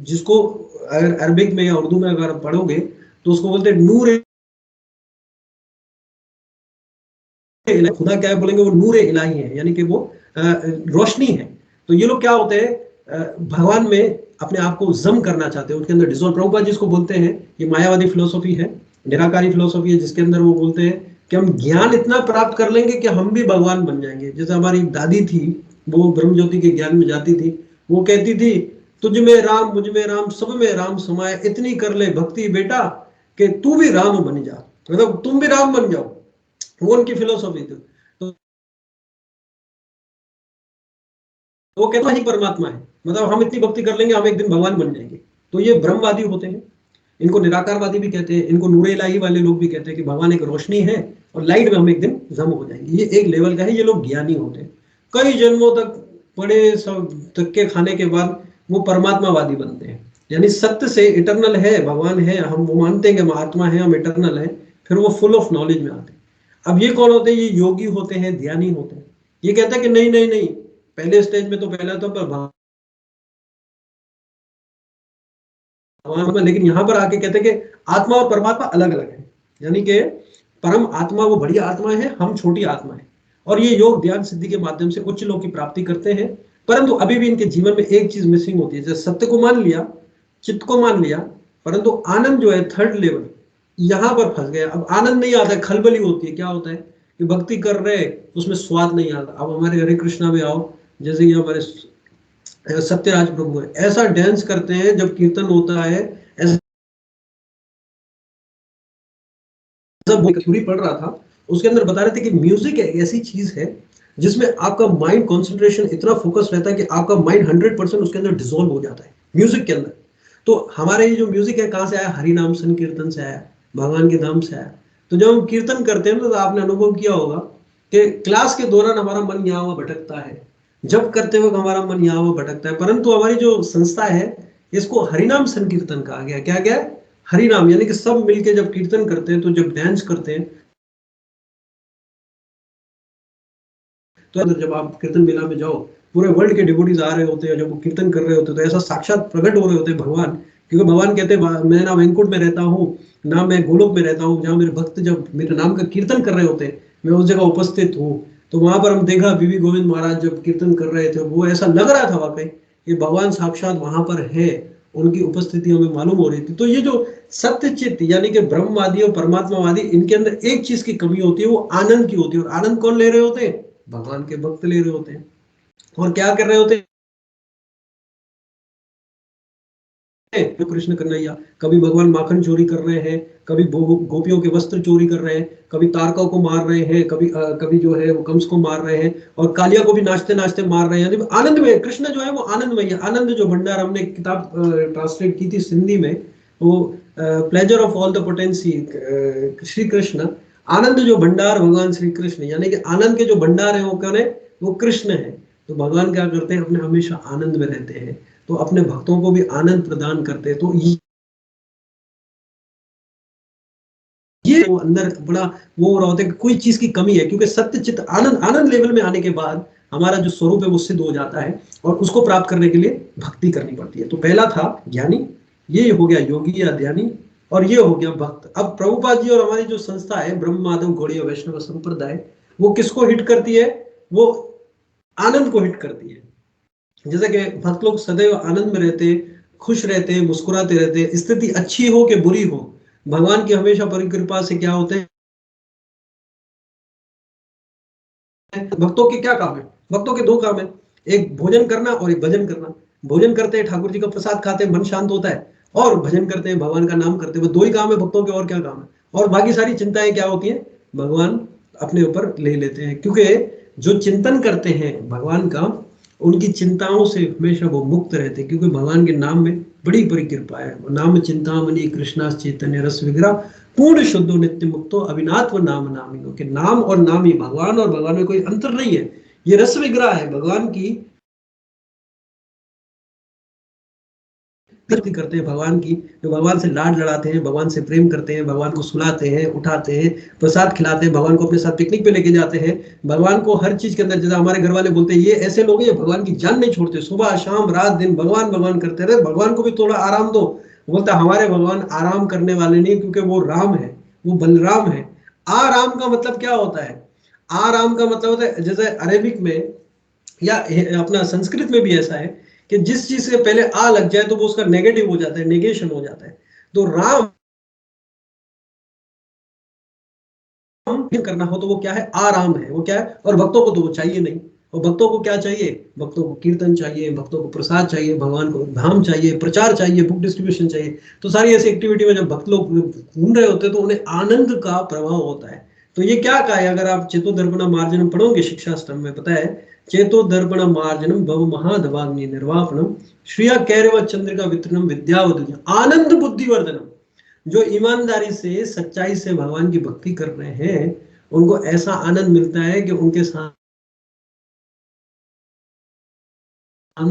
Speaker 1: जिसको अगर अरबिक में या उर्दू में अगर पढ़ोगे तो उसको बोलते हैं नूर। खुदा क्या है बोलेंगे, वो नूर इलाही है, यानी कि वो रोशनी है। तो ये लोग क्या होते हैं, भगवान में अपने आप को जम करना चाहते हैं, उनके अंदर डिजोल्व। प्रभुपाद जिसको बोलते हैं, ये मायावादी फिलोसॉफी है, निराकारी फिलोसॉफी है, जिसके अंदर वो बोलते हैं कि हम ज्ञान इतना प्राप्त कर लेंगे कि हम भी भगवान बन जाएंगे। जैसे हमारी दादी थी, वो ब्रह्म ज्योति के ज्ञान में जाती थी, वो कहती थी तुझ में राम, मुझ में राम, सब में राम समाये, इतनी कर ले भक्ति बेटा कि तू भी राम बन जा, मतलब तुम भी राम बन जाओ। वो उनकी फिलोसॉफी थी। तो वो कहता ही परमात्मा है, मतलब हम इतनी भक्ति कर लेंगे हम एक दिन भगवान बन जाएंगे। तो ये ब्रह्मवादी होते हैं, इनको निराकारवादी भी कहते हैं, इनको नूरे इलाही वाले लोग भी कहते हैं कि भगवान एक रोशनी है और लाइट में हम एक दिन जम हो जाएंगे। ये एक लेवल का है, ये लोग ज्ञानी होते हैं। कई जन्मों तक बड़े सब धक्के खाने के बाद वो परमात्मावादी बनते हैं, यानी सत्य से इटरनल है, भगवान है, हम वो मानते हैं कि महात्मा है, हम इटरनल है, फिर वो फुल ऑफ नॉलेज में आते हैं। अब ये कौन होते हैं? ये योगी होते हैं, ध्यानी होते हैं। ये कहते हैं कि नहीं नहीं नहीं, पहले स्टेज में तो पहला तो भगवान, लेकिन यहाँ पर आके कहते हैं कि आत्मा और परमात्मा अलग अलग है, यानी कि परम आत्मा वो बड़ी आत्मा है, हम छोटी आत्मा है। और ये योग ध्यान सिद्धि के माध्यम से उच्च लोक की प्राप्ति करते हैं, परंतु अभी भी इनके जीवन में एक चीज मिसिंग होती है। जैसे सत्य को मान लिया, चित्त को मान लिया, परंतु आनंद जो है थर्ड लेवल, यहाँ पर फंस गया। अब आनंद नहीं आता है, खलबली होती है। क्या होता है कि भक्ति कर रहे उसमें स्वाद नहीं आता। अब हमारे हरे कृष्णा में आओ, जैसे ये हमारे सत्यराज प्रभु है, ऐसा डांस करते हैं जब कीर्तन होता है, ऐसा थ्योरी पढ़ रहा था, उसके अंदर बता रहे थे कि म्यूजिक एक ऐसी चीज है जिसमें आपका माइंड कंसंट्रेशन इतना फोकस रहता है कि आपका माइंड 100% उसके अंदर डिसॉल्व हो जाता है म्यूजिक के अंदर। तो हमारे ये जो म्यूजिक है कहाँ से आया? हरि नाम संकीर्तन से आया, भगवान के नाम से आया। तो जब हम कीर्तन करते हैं तो आपने अनुभव किया होगा कि क्लास के दौरान हमारा मन यहाँ वहाँ भटकता है, जब करते वक्त हमारा मन यहाँ वहाँ भटकता है, परंतु हमारी जो संस्था है इसको हरिनाम संकीर्तन कहा गया। क्या क्या? हरि नाम, यानी कि सब मिलके जब कीर्तन करते हैं, तो जब डांस करते हैं, तो जब आप कीर्तन मेला में जाओ, पूरे वर्ल्ड के डिवोटीज आ रहे होते हैं, जब वो कीर्तन कर रहे होते हैं तो ऐसा साक्षात प्रकट हो रहे होते हैं भगवान। क्योंकि भगवान कहते हैं मैं ना वैंकुंठ में रहता हूँ, ना मैं गोलोक में रहता हूँ, जहाँ मेरे भक्त जब मेरे नाम का कीर्तन कर रहे होते हैं मैं उस जगह उपस्थित हूँ। तो वहां पर हम देखा बीवी गोविंद महाराज जब कीर्तन कर रहे थे, वो ऐसा लग रहा था वाकई कि भगवान साक्षात वहां पर है, उनकी उपस्थिति हमें मालूम हो रही थी। तो ये जो सत्य चित्त यानी कि ब्रह्मवादी और परमात्मावादी, इनके अंदर एक चीज की कमी होती है, वो आनंद की होती है। और आनंद कौन ले रहे होते हैं? भगवान के भक्त ले रहे होते हैं। और क्या कर रहे होते हैं? तो कृष्ण कन्हैया, कभी भगवान माखन चोरी कर रहे हैं, कभी गोपियों के वस्त्र चोरी कर रहे हैं, कभी तारका को मार रहे हैं, कभी जो है वो कंस को मार रहे हैं, और कालिया को भी नाचते नाचते मार रहे हैं। आनंद में कृष्ण जो है वो आनंदमय है। आनंद जो भंडार, हमने किताब ट्रांसलेट की थी सिंधी में, वो pleasure of all the potency, Shri Krishna आनंद जो भंडार भगवान श्री कृष्ण, यानी कि आनंद के जो भंडार है वो कौन है? वो कृष्ण है। तो भगवान क्या करते हैं? अपने हमेशा आनंद में रहते हैं, तो अपने भक्तों को भी आनंद प्रदान करते हैं। तो ये वो अंदर बड़ा वो हो रहा होता है कि कोई चीज की कमी है, क्योंकि सत्य चित्त आनंद आनंद लेवल में आने के बाद हमारा जो स्वरूप है वो सिद्ध हो जाता है, और उसको प्राप्त करने के लिए भक्ति करनी पड़ती है। तो पहला था ज्ञानी, ये हो गया योगी या ध्यानी, और ये हो गया भक्त। अब प्रभुपाद जी और हमारी जो संस्था है ब्रह्म माधव गौड़ीय वैष्णव संप्रदाय, वो किसको हिट करती है? वो आनंद को हिट करती है। जैसे कि भक्त लोग सदैव आनंद में रहते हैं, खुश रहते हैं, मुस्कुराते रहते हैं, स्थिति अच्छी हो कि बुरी हो, भगवान की हमेशा परिकृपा से क्या होते हैं? भक्तों के क्या काम है? भक्तों के दो काम है, एक भोजन करना और एक भजन करना। भोजन करते हैं, ठाकुर जी का प्रसाद खाते हैं, मन शांत होता है, और भजन करते हैं, भगवान का नाम करते हैं। बस दो ही काम है भक्तों के, और क्या काम है? और बाकी सारी चिंताएं क्या होती हैं? भगवान अपने ऊपर ले लेते हैं, क्योंकि जो चिंतन करते हैं भगवान का, उनकी चिंताओं से हमेशा वो मुक्त रहते हैं, क्योंकि भगवान के नाम में बड़ी बड़ी कृपा है। नाम चिंतामणि कृष्णा चैतन्य रस विग्रह पूर्ण शुद्धो नित्य मुक्तो अविनात्व नाम नामिनो, के नाम और नाम ही भगवान, और भगवान में कोई अंतर नहीं है। ये रस विग्रह है भगवान की भक्ति करते हैं, भगवान की जो भगवान से लाड लड़ाते हैं, भगवान से प्रेम करते हैं, भगवान को सुलाते हैं, उठाते हैं, प्रसाद खिलाते हैं, भगवान को अपने साथ पिकनिक पे लेके जाते हैं, भगवान को हर चीज के अंदर। जैसे हमारे घर वाले बोलते हैं ये ऐसे लोग हैं भगवान की जान नहीं छोड़ते, सुबह शाम रात दिन भगवान भगवान करते रहे, भगवान को भी थोड़ा आराम दो। बोलता हमारे भगवान आराम करने वाले नहीं, क्योंकि वो राम है, वो बलराम है। आराम का मतलब क्या होता है? आराम का मतलब होता है, जैसे अरेबिक में या अपना संस्कृत में भी ऐसा है कि जिस चीज से पहले आ लग जाए तो वो उसका नेगेटिव हो जाता है, नेगेशन हो जाता है। तो राम करना हो तो वो क्या है? आराम है, वो क्या है? और भक्तों को तो वो चाहिए नहीं। और भक्तों को क्या चाहिए? भक्तों को कीर्तन चाहिए, भक्तों को प्रसाद चाहिए, भगवान को धाम चाहिए, प्रचार चाहिए, बुक डिस्ट्रीब्यूशन चाहिए। तो सारी ऐसी एक्टिविटी में जब भक्त लोग घूम रहे होते हैं तो उन्हें आनंद का प्रभाव होता है। तो ये क्या कहा है? अगर आप चेतो दर्पण मार्जनम पढ़ोगे शिक्षा स्तंभ में, पता है चेतो दर्पण मार्जनम भव महाधवाग्नि निर्वापनम श्रिया कैरव चंद्रिका वितरणम विद्यावधि आनंद बुद्धिवर्धनम। जो ईमानदारी से सच्चाई से भगवान की भक्ति कर रहे हैं उनको ऐसा आनंद मिलता है कि उनके सामने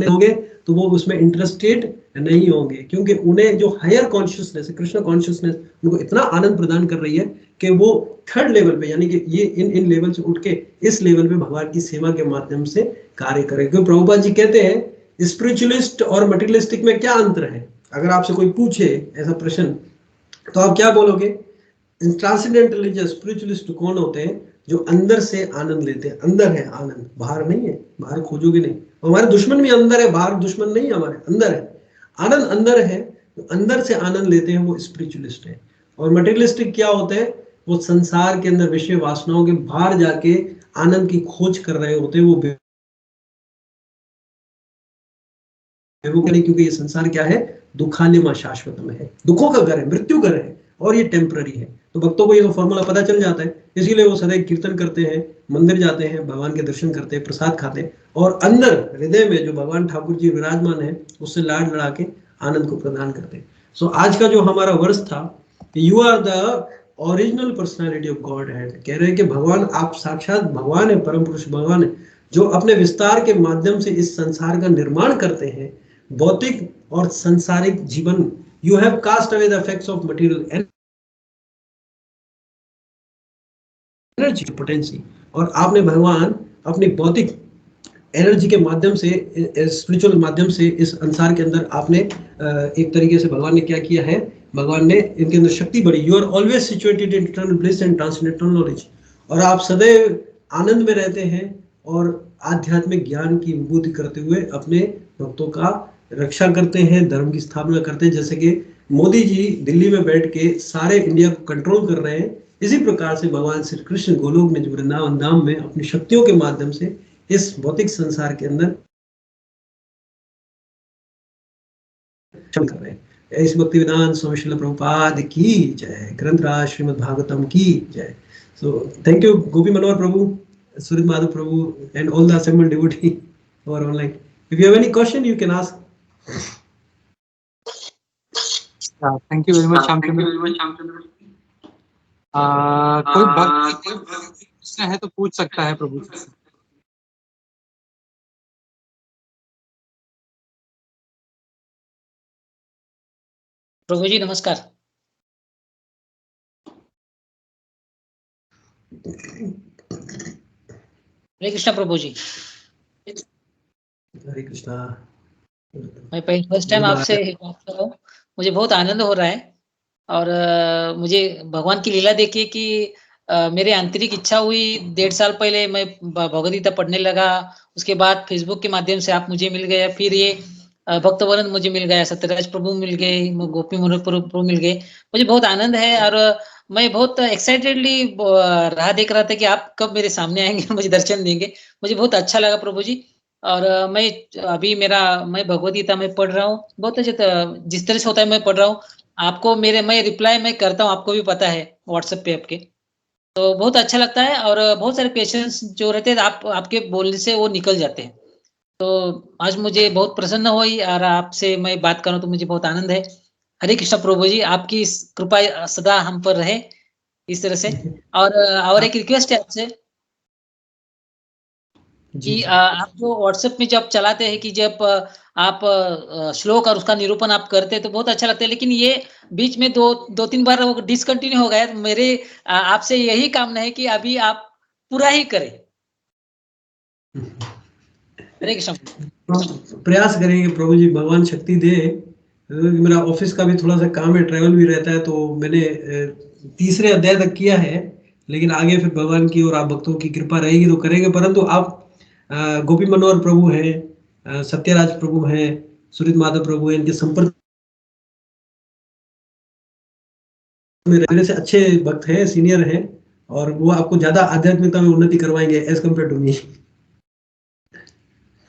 Speaker 1: होंगे तो वो उसमें इंटरेस्टेड नहीं होंगे, क्योंकि उन्हें जो हायर कॉन्शियसनेस है, कृष्ण कॉन्शियसनेस उनको इतना आनंद प्रदान कर रही है कि वो थर्ड लेवल पे, यानी कि ये इन लेवल से उठ के इस लेवल पे भगवान की सेवा के माध्यम से कार्य करें। क्योंकि प्रभुपाद जी कहते हैं स्पिरिचुअलिस्ट और मटेरियलिस्टिक में क्या अंतर है। अगर आपसे कोई पूछे ऐसा प्रश्न तो आप क्या बोलोगे? ट्रांसेंडेंटल स्पिरिचुअलिस्ट कौन होते हैं? जो अंदर से आनंद लेते हैं। अंदर है आनंद, बाहर नहीं है, बाहर खोजोगे नहीं। हमारे दुश्मन भी अंदर है, बाहर दुश्मन नहीं है, हमारे अंदर है आनंद। अंदर है, तो अंदर से आनंद लेते हैं, वो स्पिरिचुअलिस्ट है। और मटेरियलिस्टिक क्या होते हैं? वो संसार के अंदर विषय वासनाओं के बाहर जाके आनंद की खोज कर रहे होते हैं। वो करें, क्योंकि ये संसार क्या है? दुखालिमा शाश्वत में है, दुखों का घर है, मृत्यु घर है, और ये टेम्पररी है। तो भक्तों को ये तो फॉर्मूला पता चल जाता है, इसीलिए वो सदैव कीर्तन करते हैं, मंदिर जाते हैं, भगवान के दर्शन करते हैं, प्रसाद खाते हैं, और अंदर हृदय में जो भगवान ठाकुर जी विराजमान है उससे लाड लड़ा के आनंद को प्रदान करते हैं। सो आज का जो हमारा वर्ष था, you are the original personality of Godhead, कह रहे हैं कि भगवान, आप साक्षात भगवान है, परम पुरुष भगवान है, जो अपने विस्तार के माध्यम से इस संसार का निर्माण करते हैं। भौतिक और संसारिक जीवन, you have cast away the effects of material energy potency, और आपने भगवान अपनी भौतिक एनर्जी के माध्यम से, स्पिरिचुअल माध्यम से इस संसार के अंदर आपने एक तरीके से भगवान ने क्या किया है? भगवान ने इनके अंदर शक्ति बढ़ी। You are always situated in eternal bliss and transcendental knowledge, और आप सदैव आनंद में रहते हैं और आध्यात्मिक ज्ञान की अनुभूति करते हुए अपने भक्तों का रक्षा करते हैं, धर्म की स्थापना करते हैं। जैसे कि मोदी जी दिल्ली में बैठ के सारे इंडिया को कंट्रोल कर रहे हैं, इसी प्रकार से भगवान श्री कृष्ण गोलोक में, जो वृंदावन धाम में अपनी शक्तियों के माध्यम से इस भौतिक संसार के अंदर चल कर रहे हैं। इस भक्ति विधान स्वामी श्रील प्रभुपाद की जय, ग्रंथराज श्रीमद् भागवतम की जय। So thank you Gopi Manohar Prabhu, सुरित Madhav Prabhu, and all the assembled devotee who are online. If you have any question, you can ask.
Speaker 2: Thank you very much कोई भक्त प्रश्न है तो पूछ सकता है प्रभु जी से।
Speaker 3: प्रभु जी नमस्कार। हरे कृष्णा प्रभु जी।
Speaker 1: हरे कृष्णा।
Speaker 3: मैं पहले फर्स्ट टाइम आपसे बात कर रहा हूँ, मुझे बहुत आनंद हो रहा है, और मुझे भगवान की लीला देखिए कि मेरे आंतरिक इच्छा हुई 1.5 साल पहले मैं भगवद गीता पढ़ने लगा, उसके बाद फेसबुक के माध्यम से आप मुझे मिल गए, फिर ये भक्तवरण मुझे मिल गया, सत्यराज प्रभु मिल गए, गोपी मनोहर प्रभु मिल गए। मुझे बहुत आनंद है, और मैं बहुत एक्साइटेडली राह देख रहा था कि आप कब मेरे सामने आएंगे, मुझे दर्शन देंगे। मुझे बहुत अच्छा लगा प्रभु जी। और मैं अभी मैं भगवद गीता में पढ़ रहा हूँ, बहुत अच्छा जिस तरह से होता है मैं पढ़ रहा हूँ। आपको मैं रिप्लाई मैं करता हूँ, आपको भी पता है व्हाट्सएप पे आपके, तो बहुत अच्छा लगता है, और बहुत सारे पेशेंट्स जो रहते हैं आपके बोलने से वो निकल जाते हैं। तो आज मुझे बहुत प्रसन्न हुई, और आपसे मैं बात करूं तो मुझे बहुत आनंद है। हरे कृष्ण प्रभु जी, आपकी कृपा सदा हम पर रहे इस तरह से। और एक रिक्वेस्ट है आपसे कि आप जो व्हाट्सएप में जब चलाते हैं कि जब आप श्लोक और उसका निरूपण आप करते हैं तो बहुत अच्छा लगता है, लेकिन ये बीच में 2-3 बार वो डिसकंटिन्यू हो गया। मेरे आपसे यही कामना है कि अभी आप पूरा ही करें। हरे कृष्ण।
Speaker 1: प्रयास करेंगे प्रभु जी, भगवान शक्ति दे। मेरा ऑफिस का भी थोड़ा सा काम है, ट्रैवल भी रहता है, तो मैंने 3रे अध्याय तक किया है, लेकिन आगे फिर भगवान की और आप भक्तों की कृपा रहेगी तो करेंगे। परंतु आप गोपी मनोहर प्रभु हैं, सत्यराज प्रभु हैं, सुरित माधव प्रभु हैं, इनके संपर्क मेरे से अच्छे भक्त हैं, सीनियर हैं, और वो आपको ज्यादा आध्यात्मिकता में उन्नति करवाएंगे एज कम्पेयर टू मी।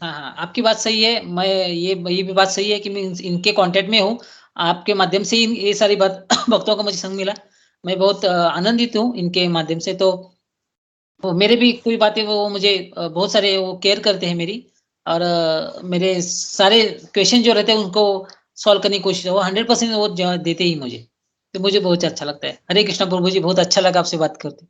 Speaker 3: हाँ, आपकी बात सही है। मैं ये भी बात सही है कि मैं इनके कांटेक्ट में हूँ। आपके माध्यम से ये सारी बात भक्तों का मुझे संग मिला। मैं बहुत आनंदित हूँ इनके माध्यम से। तो मेरे भी कोई बातें वो मुझे बहुत सारे वो केयर करते हैं मेरी, और मेरे सारे क्वेश्चन जो रहते हैं उनको सॉल्व करने की कोशिश, वो 100% वो देते ही मुझे, तो मुझे बहुत अच्छा लगता है। हरे कृष्ण प्रभु जी, बहुत अच्छा लगा आपसे बात करते।